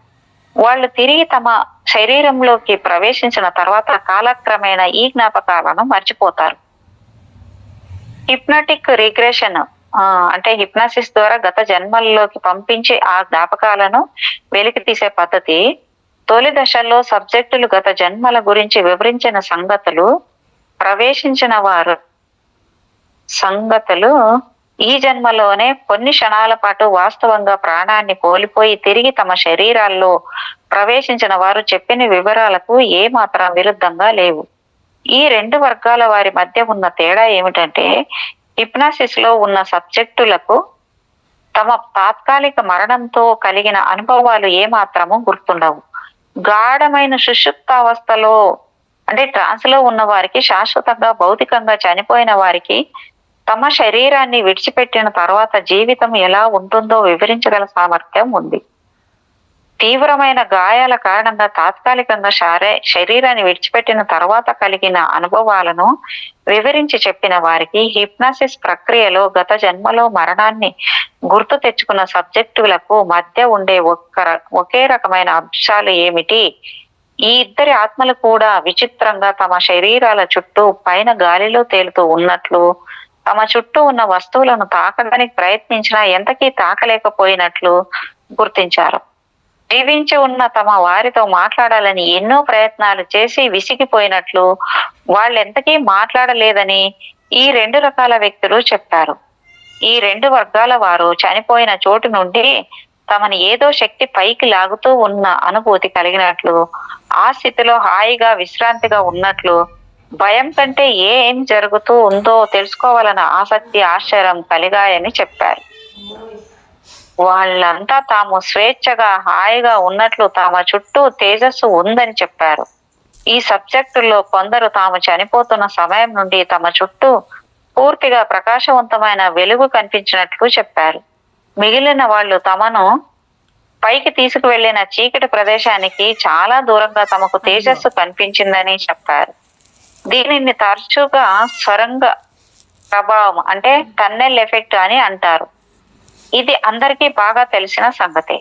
Speaker 2: వాళ్ళు తిరిగి తమ శరీరంలోకి ప్రవేశించిన తర్వాత కాలక్రమేణా ఈ జ్ఞాపకాలను మర్చిపోతారు. హిప్నాటిక్ రిగ్రెషన్ అంటే హిప్నాసిస్ ద్వారా గత జన్మల్లోకి పంపించి ఆ జ్ఞాపకాలను వెలికి తీసే పద్ధతి. తొలి దశల్లో సబ్జెక్టులు గత జన్మల గురించి వివరించిన సంగతులు ఈ జన్మలోనే కొన్ని క్షణాల పాటు వాస్తవంగా ప్రాణాన్ని కోల్పోయి తిరిగి తమ శరీరాల్లో ప్రవేశించిన వారు చెప్పిన వివరాలకు ఏమాత్రం విరుద్ధంగా లేవు. ఈ రెండు వర్గాల వారి మధ్య ఉన్న తేడా ఏమిటంటే హిప్నాసిస్ లో ఉన్న సబ్జెక్టులకు తమ తాత్కాలిక మరణంతో కలిగిన అనుభవాలు ఏమాత్రము గుర్తుండవు. గాఢమైన సుషుప్తావస్థలో అంటే ట్రాన్స్ లో ఉన్న వారికి శాశ్వతంగా భౌతికంగా చనిపోయిన వారికి తమ శరీరాన్ని విడిచిపెట్టిన తర్వాత జీవితం ఎలా ఉంటుందో వివరించగల సామర్థ్యం ఉంది. తీవ్రమైన గాయాల కారణంగా తాత్కాలికంగా శరీరాన్ని విడిచిపెట్టిన తర్వాత కలిగిన అనుభవాలను వివరించి చెప్పిన వారికి హిప్నాసిస్ ప్రక్రియలో గత జన్మలో మరణాన్ని గుర్తు తెచ్చుకున్న సబ్జెక్టులకు మధ్య ఉండే ఒకే రకమైన అంశాలు ఏమిటి? ఈ ఇద్దరి ఆత్మలు కూడా విచిత్రంగా తమ శరీరాల చుట్టూ పైన గాలిలో తేలుతూ ఉన్నట్లు, తమ చుట్టూ ఉన్న వస్తువులను తాకడానికి ప్రయత్నించినా ఎంతకీ తాకలేకపోయినట్లు గుర్తించారు. జీవించి ఉన్న తమ వారితో మాట్లాడాలని ఎన్నో ప్రయత్నాలు చేసి విసిగిపోయినట్లు, వాళ్ళెంతకీ మాట్లాడలేదని ఈ 2 రకాల వ్యక్తులు చెప్పారు. ఈ 2 వర్గాల వారు చనిపోయిన చోటు నుండి తమని ఏదో శక్తి పైకి లాగుతూ ఉన్న అనుభూతి కలిగినట్లు, ఆ స్థితిలో హాయిగా విశ్రాంతిగా ఉన్నట్లు, భయం కంటే ఏం జరుగుతూ ఉందో తెలుసుకోవాలన్న ఆసక్తి ఆశ్చర్యం కలిగాయని చెప్పారు. వాళ్ళంతా తాము స్వేచ్ఛగా హాయిగా ఉన్నట్లు తమ చుట్టూ తేజస్సు ఉందని చెప్పారు. ఈ సబ్జెక్టుల్లో కొందరు తాము చనిపోతున్న సమయం నుండి తమ చుట్టూ పూర్తిగా ప్రకాశవంతమైన వెలుగు కనిపించినట్లు చెప్పారు. మిగిలిన వాళ్ళు తమను పైకి తీసుకువెళ్లిన చీకటి ప్రదేశానికి చాలా దూరంగా తమకు తేజస్సు కనిపించిందని చెప్పారు. దీనిని తరచుగా సొరంగ ప్రభావం అంటే టన్నెల్ ఎఫెక్ట్ అని అంటారు. ఇది అందరికీ బాగా తెలిసిన సంగతే.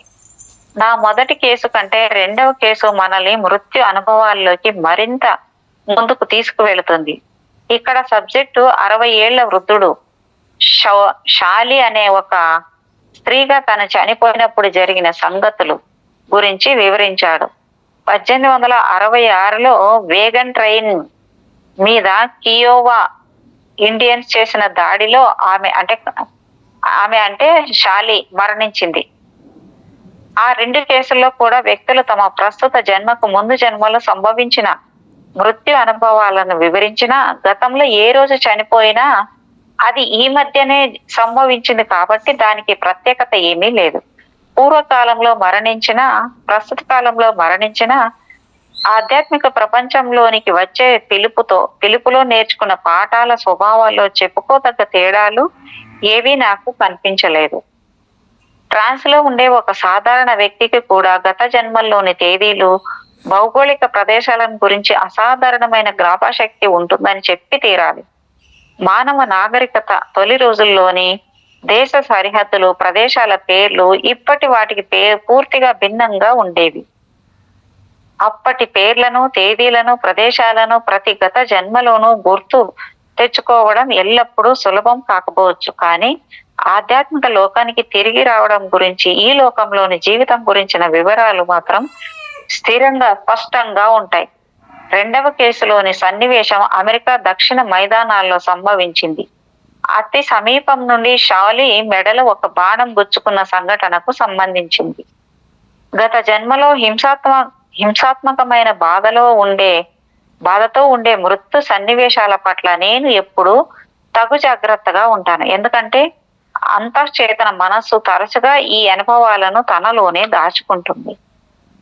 Speaker 2: నా మొదటి కేసు కంటే 2వ కేసు మనల్ని మృత్యు అనుభవాల్లోకి మరింత ముందుకు తీసుకువెళుతుంది. ఇక్కడ సబ్జెక్టు 60 ఏళ్ల వృద్ధుడు షాలి అనే ఒక స్త్రీగా తను చనిపోయినప్పుడు జరిగిన సంగతులు గురించి వివరించాడు. 1866లో వేగన్ ట్రైన్ మీద కియోవా ఇండియన్స్ చేసిన దాడిలో ఆమె అంటే షాలి మరణించింది. ఆ 2 కేసుల్లో కూడా వ్యక్తులు తమ ప్రస్తుత జన్మకు ముందు జన్మలో సంభవించిన మృత్యు అనుభవాలను వివరించినా, గతంలో ఏ రోజు చనిపోయినా అది ఈ మధ్యనే సంభవించింది కాబట్టి దానికి ప్రత్యేకత ఏమీ లేదు. పూర్వకాలంలో మరణించినా, ప్రస్తుత కాలంలో మరణించినా ఆధ్యాత్మిక ప్రపంచంలోనికి వచ్చే పిలుపులో నేర్చుకున్న పాఠాల స్వభావాల్లో చెప్పుకోదగ్గ తేడాలు ఏవీ నాకు కనిపించలేదు. ట్రాన్స్ లో ఉండే ఒక సాధారణ వ్యక్తికి కూడా గత జన్మల్లోని తేదీలు, భౌగోళిక ప్రదేశాలను గురించి అసాధారణమైన జ్ఞాపకశక్తి ఉంటుందని చెప్పి తీరాలి. మానవ నాగరికత తొలి రోజుల్లోని దేశ సరిహద్దులు, ప్రదేశాల పేర్లు ఇప్పటి వాటికి పూర్తిగా భిన్నంగా ఉండేవి. అప్పటి పేర్లను, తేదీలను, ప్రదేశాలను ప్రతి గత జన్మలోనూ గుర్తు తెచ్చుకోవడం ఎల్లప్పుడూ సులభం కాకపోవచ్చు. కానీ ఆధ్యాత్మిక లోకానికి తిరిగి రావడం గురించి, ఈ లోకంలోని జీవితం గురించిన వివరాలు మాత్రం స్థిరంగా స్పష్టంగా ఉంటాయి. 2వ కేసులోని సన్నివేశం అమెరికా దక్షిణ మైదానాల్లో సంభవించింది. అతి సమీపం నుండి షాలి మెడలో ఒక బాణం గుచ్చుకున్న సంఘటనకు సంబంధించింది. గత జన్మలో హింసాత్మకమైన బాధతో ఉండే మృత్యు సన్నివేశాల పట్ల నేను ఎప్పుడూ తగు జాగ్రత్తగా ఉంటాను. ఎందుకంటే అంతఃచేతన మనస్సు తరచుగా ఈ అనుభవాలను తనలోనే దాచుకుంటుంది.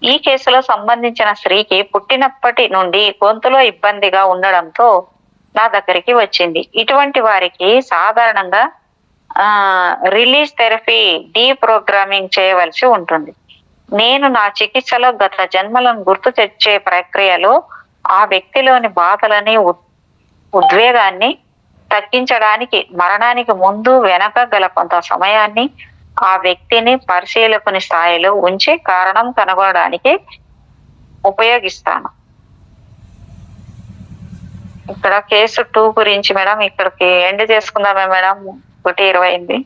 Speaker 2: ఈ కేసులో సంబంధించిన స్త్రీకి పుట్టినప్పటి నుండి గొంతులో ఇబ్బందిగా ఉండడంతో నా దగ్గరికి వచ్చింది. ఇటువంటి వారికి సాధారణంగా రిలీజ్ థెరపీ, డీప్రోగ్రామింగ్ చేయవలసి ఉంటుంది. నేను నా చికిత్సలో గత జన్మలను గుర్తు తెచ్చే ప్రక్రియలో ఆ వ్యక్తిలోని బాధలని, ఉద్వేగాన్ని తగ్గించడానికి మరణానికి ముందు వెనక గల కొంత సమయాన్ని ఆ వ్యక్తిని పరిశీలకుని స్థాయిలో ఉంచి కారణం కనుగొనడానికి ఉపయోగిస్తాను. ఇక్కడ కేసు 2 గురించి మేడం ఇక్కడికి ఎండ్ చేసుకుందామే మేడం. 1:20 అయింది.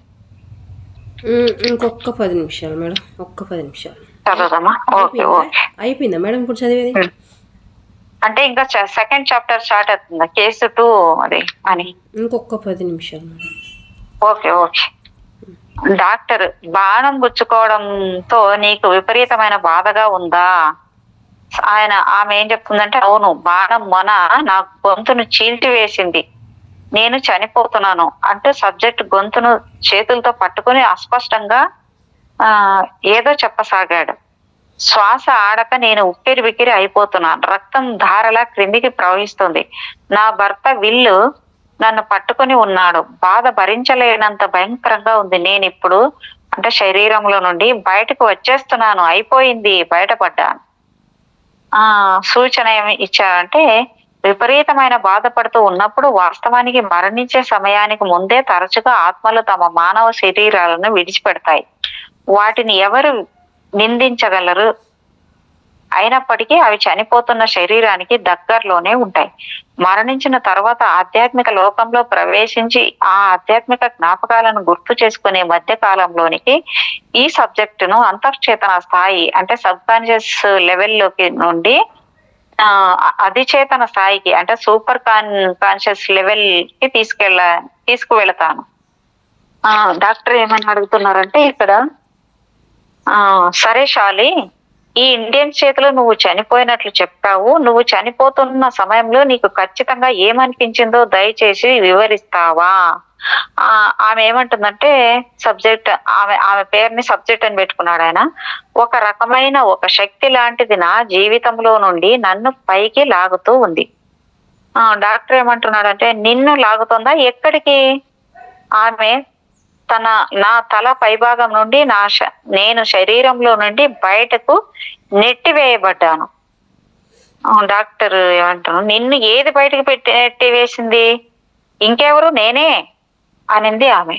Speaker 1: ఇంకొక 10 నిమిషాలు మేడం, ఒక్క 10 నిమిషాలు
Speaker 2: చదువుదామా? Okay okay.
Speaker 1: అయిపోయిందా మేడం ఇప్పుడు చదివేది?
Speaker 2: అంటే ఇంకా సెకండ్ చాప్టర్ స్టార్ట్ అవుతుందా కేసు 2 అది అని?
Speaker 1: ఇంకొక 10 నిమిషాలు మేడం.
Speaker 2: Okay okay. డాక్టర్, బాణం గుచ్చుకోవడంతో నీకు విపరీతమైన బాధగా ఉందా? ఆమె ఏం చెప్తుందంటే, అవును, బాణం మొన నా గొంతును చీల్చివేసింది, నేను చనిపోతున్నాను అంటూ సబ్జెక్ట్ గొంతును చేతులతో పట్టుకుని అస్పష్టంగా ఏదో చెప్పసాగాడు. శ్వాస ఆడక నేను ఉక్కిరి బిక్కిరి అయిపోతున్నాను. రక్తం ధారలా క్రిందికి ప్రవహిస్తుంది. నా భర్త విల్లు నన్ను పట్టుకొని ఉన్నాడు. బాధ భరించలేనంత భయంకరంగా ఉంది. నేనిప్పుడు అంటే శరీరంలో నుండి బయటకు వచ్చేస్తున్నాను. అయిపోయింది, బయటపడ్డాను. సూచన ఏమి ఇచ్చారంటే, విపరీతమైన బాధపడుతూ ఉన్నప్పుడు వాస్తవానికి మరణించే సమయానికి ముందే తరచుగా ఆత్మలు తమ మానవ శరీరాలను విడిచిపెడతాయి. వాటిని ఎవరు నిందించగలరు? అయినప్పటికీ అవి చనిపోతున్న శరీరానికి దగ్గరలోనే ఉంటాయి. మరణించిన తర్వాత ఆధ్యాత్మిక లోకంలో ప్రవేశించి ఆ ఆధ్యాత్మిక జ్ఞాపకాలను గుర్తు చేసుకునే మధ్య కాలంలోనికి ఈ సబ్జెక్టును అంతర్చేతన స్థాయి అంటే సబ్ కాన్షియస్ లెవెల్లోకి నుండి అధిచేతన స్థాయికి అంటే సూపర్ కాన్షియస్ లెవెల్ కి తీసుకువెళతాను. డాక్టర్ ఏమని అడుగుతున్నారంటే ఇక్కడ, సరే శాలి, ఈ ఇండియన్స్ చేతిలో నువ్వు చనిపోయినట్లు చెప్పావు. నువ్వు చనిపోతున్న సమయంలో నీకు ఖచ్చితంగా ఏమనిపించిందో దయచేసి వివరిస్తావా? ఆమె ఏమంటుందంటే, సబ్జెక్ట్ ఆమె పేరుని సబ్జెక్ట్ అని పెట్టుకున్నాడు ఆయన. ఒక రకమైన ఒక శక్తి లాంటిది నా జీవితంలో నుండి నన్ను పైకి లాగుతూ ఉంది. డాక్టర్ ఏమంటున్నాడంటే, నిన్ను లాగుతుందా? ఎక్కడికి? ఆమె నా తల పైభాగం నుండి నేను శరీరంలో నుండి బయటకు నెట్టివేయబడ్డాను. డాక్టర్ ఏమంటున్నాడు, నిన్ను ఏది బయటకు నెట్టివేసింది? ఇంకెవరు? నేనే అనింది ఆమె.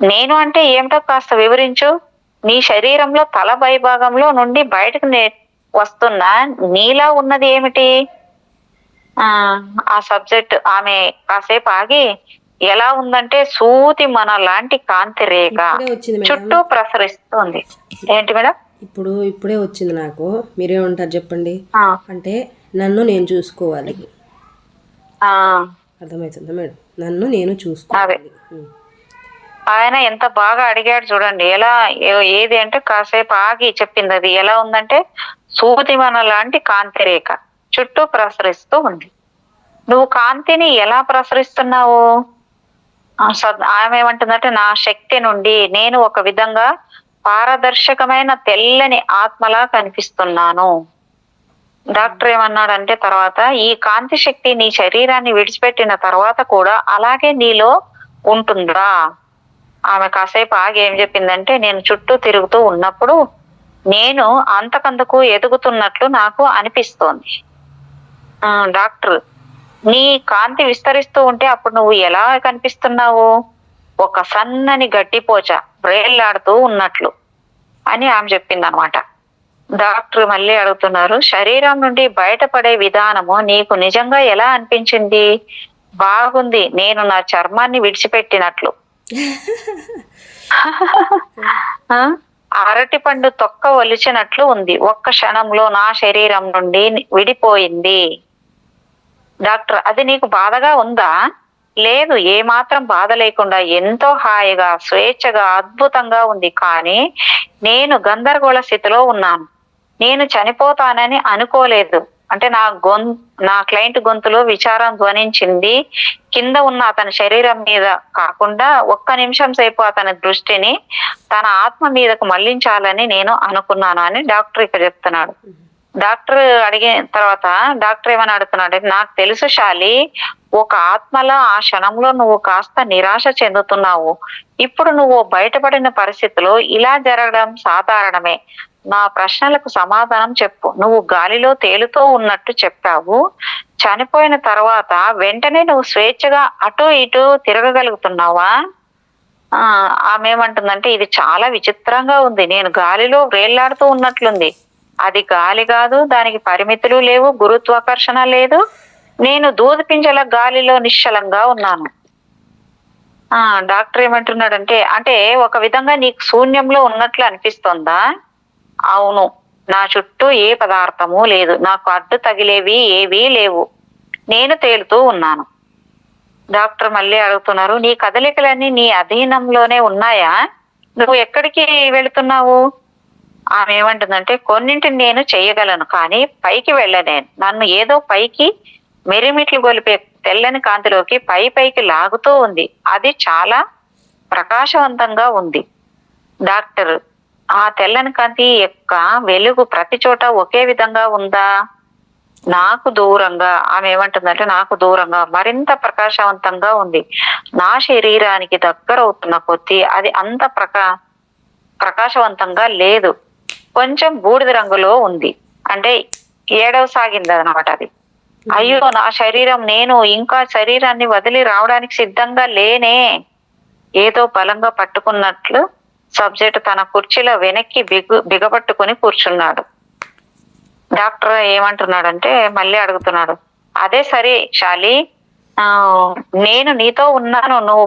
Speaker 2: నేను అంటే ఏమిటో కాస్త వివరించు. నీ శరీరంలో తల పైభాగంలో నుండి బయటకు వస్తున్నా నీలా ఉన్నది ఏమిటి? ఆ సబ్జెక్ట్ ఆమె కాసేపు ఆగి, ఎలా ఉందంటే సూతి మన లాంటి కాంతి రేఖ చుట్టూ ప్రసరిస్తుంది. ఏంటి మేడం?
Speaker 1: ఇప్పుడే వచ్చింది నాకు. మీరేమంటారు చెప్పండి. అంటే నన్ను నేను చూసుకోవాలి. అర్థమవుతుందా మేడం? నన్ను నేను చూసుకోవాలి.
Speaker 2: ఆయన ఎంత బాగా అడిగాడు చూడండి. ఎలా ఏది అంటే కాసేపు ఆగి చెప్పింది. అది ఎలా ఉందంటే సూతి మన లాంటి కాంతి రేఖ చుట్టూ ప్రసరిస్తూ ఉంది. నువ్వు కాంతిని ఎలా ప్రసరిస్తున్నావు? ఆమె ఏమంటుందంటే, నా శక్తి నుండి నేను ఒక విధంగా పారదర్శకమైన తెల్లని ఆత్మలా కనిపిస్తున్నాను. డాక్టర్ ఏమన్నాడంటే తర్వాత, ఈ కాంతి శక్తి నీ శరీరాన్ని విడిచిపెట్టిన తర్వాత కూడా అలాగే నీలో ఉంటుందా? ఆమె కాసేపు ఆగి ఏం చెప్పిందంటే, నేను చుట్టూ తిరుగుతూ ఉన్నప్పుడు నేను అంతకందుకు ఎదుగుతున్నట్లు నాకు అనిపిస్తోంది. డాక్టర్, నీ కాంతి విస్తరిస్తూ ఉంటే అప్పుడు నువ్వు ఎలా కనిపిస్తున్నావు? ఒక సన్నని గడ్డిపోచ బ్రేళ్లాడుతూ ఉన్నట్లు అని ఆమె చెప్పింది అనమాట. డాక్టర్ మళ్ళీ అడుగుతున్నారు, శరీరం నుండి బయటపడే విధానము నీకు నిజంగా ఎలా అనిపించింది? బాగుంది, నేను నా చర్మాన్ని విడిచిపెట్టినట్లు. అరటి పండు తొక్క ఒలిచినట్లు ఉంది. ఒక్క క్షణంలో నా శరీరం నుండి విడిపోయింది. డాక్టర్, అది నీకు బాధగా ఉందా? లేదు, ఏమాత్రం బాధ లేకుండా ఎంతో హాయిగా స్వేచ్ఛగా అద్భుతంగా ఉంది. కానీ నేను గందరగోళ స్థితిలో ఉన్నాను. నేను చనిపోతానని అనుకోలేదు. అంటే నా క్లయింట్ గొంతులో విచారం ధ్వనించింది. కింద ఉన్న అతని శరీరం మీద కాకుండా ఒక్క నిమిషం సేపు అతని దృష్టిని తన ఆత్మ మీదకు మళ్లించాలని నేను అనుకున్నాను అని డాక్టర్ ఇక్కడ చెప్తున్నాడు. డాక్టర్ అడిగిన తర్వాత డాక్టర్ ఏమని అడుగుతున్నాడు, నాకు తెలుసు శాలి, ఒక ఆత్మలో ఆ క్షణంలో నువ్వు కాస్త నిరాశ చెందుతున్నావు. ఇప్పుడు నువ్వు బయటపడిన పరిస్థితిలో ఇలా జరగడం సాధారణమే. నా ప్రశ్నలకు సమాధానం చెప్పు. నువ్వు గాలిలో తేలుతూ ఉన్నట్టు చెప్పావు. చనిపోయిన తర్వాత వెంటనే నువ్వు స్వేచ్ఛగా అటు ఇటు తిరగగలుగుతున్నావా? ఆమె ఏమంటుందంటే, ఇది చాలా విచిత్రంగా ఉంది. నేను గాలిలో వేళ్లాడుతూ ఉన్నట్లుంది. అది గాలి కాదు, దానికి పరిమితులు లేవు, గురుత్వాకర్షణ లేదు. నేను దూదిపింజల గాలిలో నిశ్చలంగా ఉన్నాను. డాక్టర్ ఏమంటున్నాడంటే, అంటే ఒక విధంగా నీకు శూన్యంలో ఉన్నట్లు అనిపిస్తోందా? అవును, నా చుట్టూ ఏ పదార్థము లేదు, నాకు అడ్డు తగిలేవి ఏవీ లేవు, నేను తేలుతూ ఉన్నాను. డాక్టర్ మళ్ళీ అడుగుతున్నారు, నీ కదలికలన్నీ నీ అధీనంలోనే ఉన్నాయా? నువ్వు ఎక్కడికి వెళుతున్నావు? ఆమె ఏమంటుందంటే, కొన్నింటిని నేను చెయ్యగలను, కానీ పైకి వెళ్ళలేను. నన్ను ఏదో పైకి మెరిమిట్లు గొలిపే తెల్లని కాంతిలోకి పైకి లాగుతూ ఉంది. అది చాలా ప్రకాశవంతంగా ఉంది. డాక్టర్, ఆ తెల్లని కాంతి యొక్క వెలుగు ప్రతి చోట ఒకే విధంగా ఉందా? నాకు దూరంగా, ఆమె ఏమంటుందంటే నాకు దూరంగా మరింత ప్రకాశవంతంగా ఉంది. నా శరీరానికి దగ్గరవుతున్న కొద్దీ అది అంత ప్రకాశవంతంగా లేదు. కొంచెం బూడిద రంగులో ఉంది. అంటే ఏడవసాగిందనమాట అది. అయ్యో! నా శరీరం, నేను ఇంకా శరీరాన్ని వదిలి రావడానికి సిద్ధంగా లేనే. ఏదో బలంగా పట్టుకున్నట్లు సబ్జెక్ట్ తన కుర్చీలో వెనక్కి బిగపట్టుకుని కూర్చున్నాడు. డాక్టర్ ఏమంటున్నాడంటే మళ్ళీ అడుగుతున్నాడు. అదే సరే శాలి, నేను నీతో ఉన్నాను. నువ్వు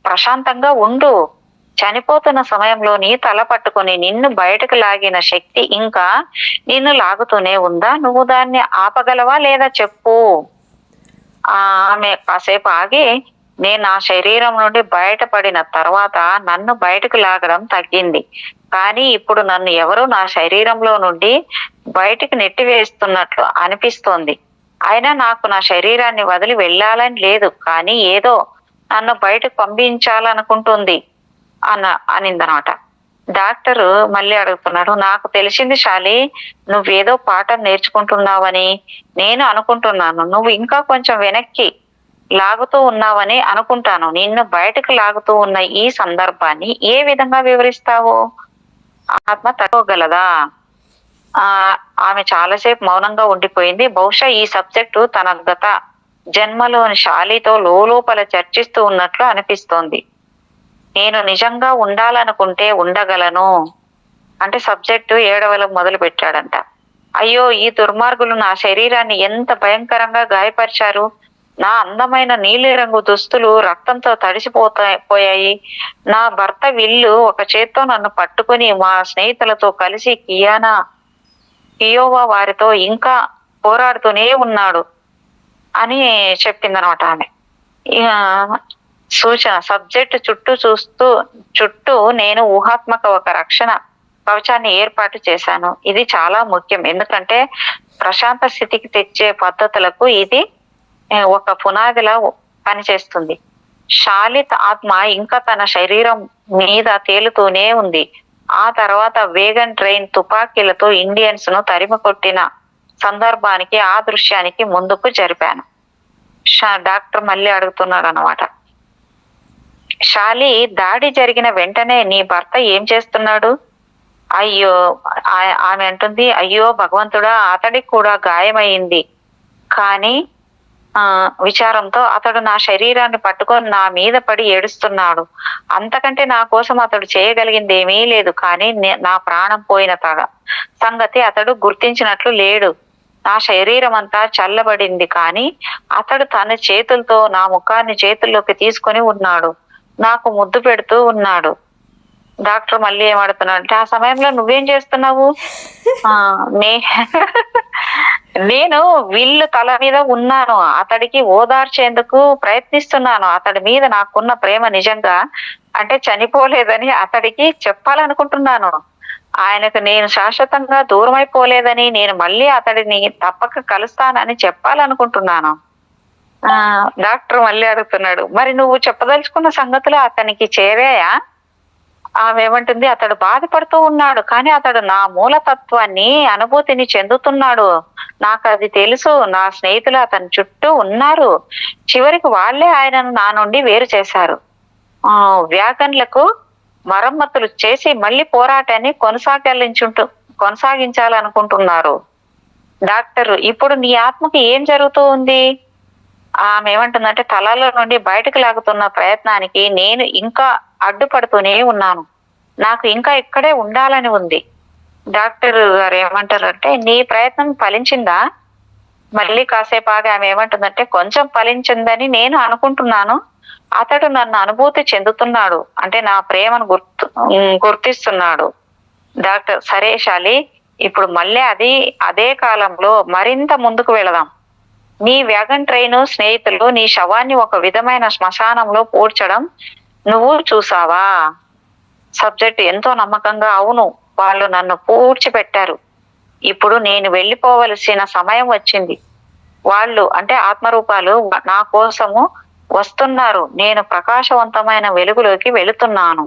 Speaker 2: ప్రశాంతంగా ఉండు. చనిపోతున్న సమయంలో నీ తల పట్టుకొని నిన్ను బయటకు లాగిన శక్తి ఇంకా నిన్ను లాగుతూనే ఉందా? నువ్వు దాన్ని ఆపగలవా లేదా చెప్పు. ఆమె కాసేపు ఆగి, నేను నా శరీరం నుండి బయటపడిన తర్వాత నన్ను బయటకు లాగడం తగ్గింది. కానీ ఇప్పుడు నన్ను ఎవరో నా శరీరంలో నుండి బయటికి నెట్టివేస్తున్నట్లు అనిపిస్తోంది. అయినా నాకు నా శరీరాన్ని వదిలి వెళ్ళాలని లేదు. కానీ ఏదో నన్ను బయటకు పంపించాలనుకుంటుంది అనిందనమాట. డాక్టరు మళ్ళీ అడుగుతున్నాడు. నాకు తెలిసింది శాలి, నువ్వేదో పాఠం నేర్చుకుంటున్నావని నేను అనుకుంటున్నాను. నువ్వు ఇంకా కొంచెం వెనక్కి లాగుతూ ఉన్నావని అనుకుంటాను. నిన్ను బయటకు లాగుతూ ఉన్న ఈ సందర్భాన్ని ఏ విధంగా వివరిస్తావు? ఆత్మ తట్టుకోగలదా? ఆమె చాలాసేపు మౌనంగా ఉండిపోయింది. బహుశా ఈ సబ్జెక్టు తన గత జన్మలోని శాలితో లోపల చర్చిస్తూ ఉన్నట్లు అనిపిస్తోంది. నేను నిజంగా ఉండాలనుకుంటే ఉండగలను. అంటే సబ్జెక్టు ఏడవలం మొదలు పెట్టాడంట. అయ్యో, ఈ దుర్మార్గులు నా శరీరాన్ని ఎంత భయంకరంగా గాయపరిచారు. నా అందమైన నీలిరంగు దుస్తులు రక్తంతో పోయాయి. నా భర్త విల్లు ఒక చేత్తో నన్ను పట్టుకుని మా స్నేహితులతో కలిసి కియోవా వారితో ఇంకా పోరాడుతూనే ఉన్నాడు అని చెప్పిందనమాట ఆమె. సూచన: సబ్జెక్ట్ చుట్టూ నేను ఊహాత్మక ఒక రక్షణ కవచాన్ని ఏర్పాటు చేశాను. ఇది చాలా ముఖ్యం, ఎందుకంటే ప్రశాంత స్థితికి తెచ్చే పద్ధతులకు ఇది ఒక పునాదిలా పనిచేస్తుంది. శాలిత్ ఆత్మ ఇంకా తన శరీరం మీద తేలుతూనే ఉంది. ఆ తర్వాత వేగన్ ట్రైన్ తుపాకీలతో ఇండియన్స్ ను తరిమి కొట్టిన సందర్భానికి, ఆ దృశ్యానికి ముందుకు జరిపాను. డాక్టర్ మళ్ళీ అడుగుతున్నాడు అన్నమాట. శాలి, దాడి జరిగిన వెంటనే నీ భర్త ఏం చేస్తున్నాడు? అయ్యో, ఆమె అంటుంది, అయ్యో భగవంతుడా, అతడికి కూడా గాయమైంది. కానీ విచారంతో అతడు నా శరీరాన్ని పట్టుకొని నా మీద పడి ఏడుస్తున్నాడు. అంతకంటే నా కోసం అతడు చేయగలిగింది ఏమీ లేదు. కానీ నా ప్రాణం పోయిన సంగతి అతడు గుర్తించినట్లు లేడు. నా శరీరం అంతా చల్లబడింది, కానీ అతడు తన చేతులతో నా ముఖాన్ని చేతుల్లోకి తీసుకొని ఉన్నాడు. నాకు ముద్దు పెడుతూ ఉన్నాడు. డాక్టర్ మళ్ళీ ఏమడుతున్నాడు అంటే, ఆ సమయంలో నువ్వేం చేస్తున్నావు? నేను విల్లు తల మీద ఉన్నాను. అతడికి ఓదార్చేందుకు ప్రయత్నిస్తున్నాను. అతడి మీద నాకున్న ప్రేమ నిజంగా అంటే చనిపోలేదని అతడికి చెప్పాలనుకుంటున్నాను. ఆయనకు నేను శాశ్వతంగా దూరమైపోలేదని, నేను మళ్ళీ అతడిని తప్పక కలుస్తానని చెప్పాలనుకుంటున్నాను. డాక్టర్ మళ్ళీ అడుగుతున్నాడు, మరి నువ్వు చెప్పదలుచుకున్న సంగతులు అతనికి చేరాయా? ఆమె ఏమంటుంది, అతడు బాధపడుతూ ఉన్నాడు, కానీ అతడు నా మూలతత్వాన్ని అనుభూతిని చెందుతున్నాడు. నాకు అది తెలుసు. నా స్నేహితులు అతని చుట్టూ ఉన్నారు. చివరికి వాళ్లే ఆయనను నా నుండి వేరు చేశారు. వ్యాగన్లకు మరమ్మతులు చేసి మళ్ళీ పోరాటాన్ని కొనసాగించాలనుకుంటున్నారు. డాక్టర్, ఇప్పుడు నీ ఆత్మకి ఏం జరుగుతూ ఉంది? ఆమె ఏమంటుందంటే, తలలో నుండి బయటకు లాగుతున్న ప్రయత్నానికి నేను ఇంకా అడ్డుపడుతూనే ఉన్నాను. నాకు ఇంకా ఇక్కడే ఉండాలని ఉంది. డాక్టర్ గారు ఏమంటారంటే, నీ ప్రయత్నం ఫలించిందా? మళ్ళీ కాసేపు ఆగి ఆమె ఏమంటుందంటే, కొంచెం ఫలించిందని నేను అనుకుంటున్నాను. అతడు నన్ను అనుభూతి చెందుతున్నాడు, అంటే నా ప్రేమను గుర్తిస్తున్నాడు. డాక్టర్, సరే శాలి, ఇప్పుడు మళ్ళీ అదే కాలంలో మరింత ముందుకు వెళదాం. నీ వ్యాగన్ ట్రైను స్నేహితులు నీ శవాన్ని ఒక విధమైన శ్మశానంలో పూడ్చడం నువ్వు చూసావా? సబ్జెక్ట్ ఎంతో నమ్మకంగా, అవును, వాళ్ళు నన్ను పూడ్చిపెట్టారు. ఇప్పుడు నేను వెళ్ళిపోవలసిన సమయం వచ్చింది. వాళ్ళు అంటే ఆత్మరూపాలు నా కోసము వస్తున్నారు. నేను ప్రకాశవంతమైన వెలుగులోకి వెళుతున్నాను.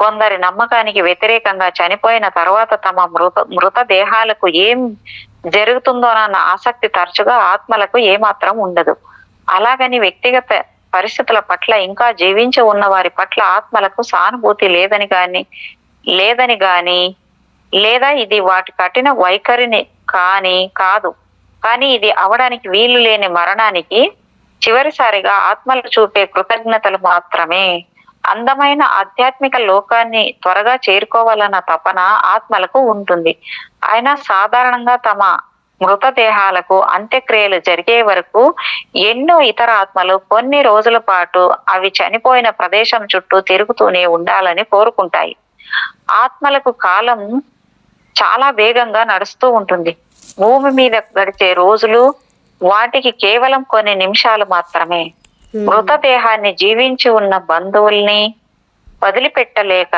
Speaker 2: కొందరి నమ్మకానికి వ్యతిరేకంగా చనిపోయిన తర్వాత తమ మృతదేహాలకు ఏం జరుగుతుందోనన్న ఆసక్తి తరచుగా ఆత్మలకు ఏమాత్రం ఉండదు. అలాగని వ్యక్తిగత పరిస్థితుల పట్ల, ఇంకా జీవించి ఉన్న వారి పట్ల ఆత్మలకు సానుభూతి లేదని గాని లేదా ఇది వాటి కఠిన వైఖరిని కాదు. కానీ ఇది అవడానికి వీలు లేని మరణానికి చివరిసారిగా ఆత్మలు చూపే కృతజ్ఞతలు మాత్రమే. అందమైన ఆధ్యాత్మిక లోకాన్ని త్వరగా చేరుకోవాలన్న తపన ఆత్మలకు ఉంటుంది. అయినా సాధారణంగా తమ మృతదేహాలకు అంత్యక్రియలు జరిగే వరకు ఎన్నో ఇతర ఆత్మలు కొన్ని రోజుల పాటు అవి చనిపోయిన ప్రదేశం చుట్టూ తిరుగుతూనే ఉండాలని కోరుకుంటాయి. ఆత్మలకు కాలం చాలా వేగంగా నడుస్తూ ఉంటుంది. భూమి మీద గడిచే రోజులు వాటికి కేవలం కొన్ని నిమిషాలు మాత్రమే. మృతదేహాన్ని జీవించి ఉన్న బంధువుల్ని వదిలిపెట్టలేక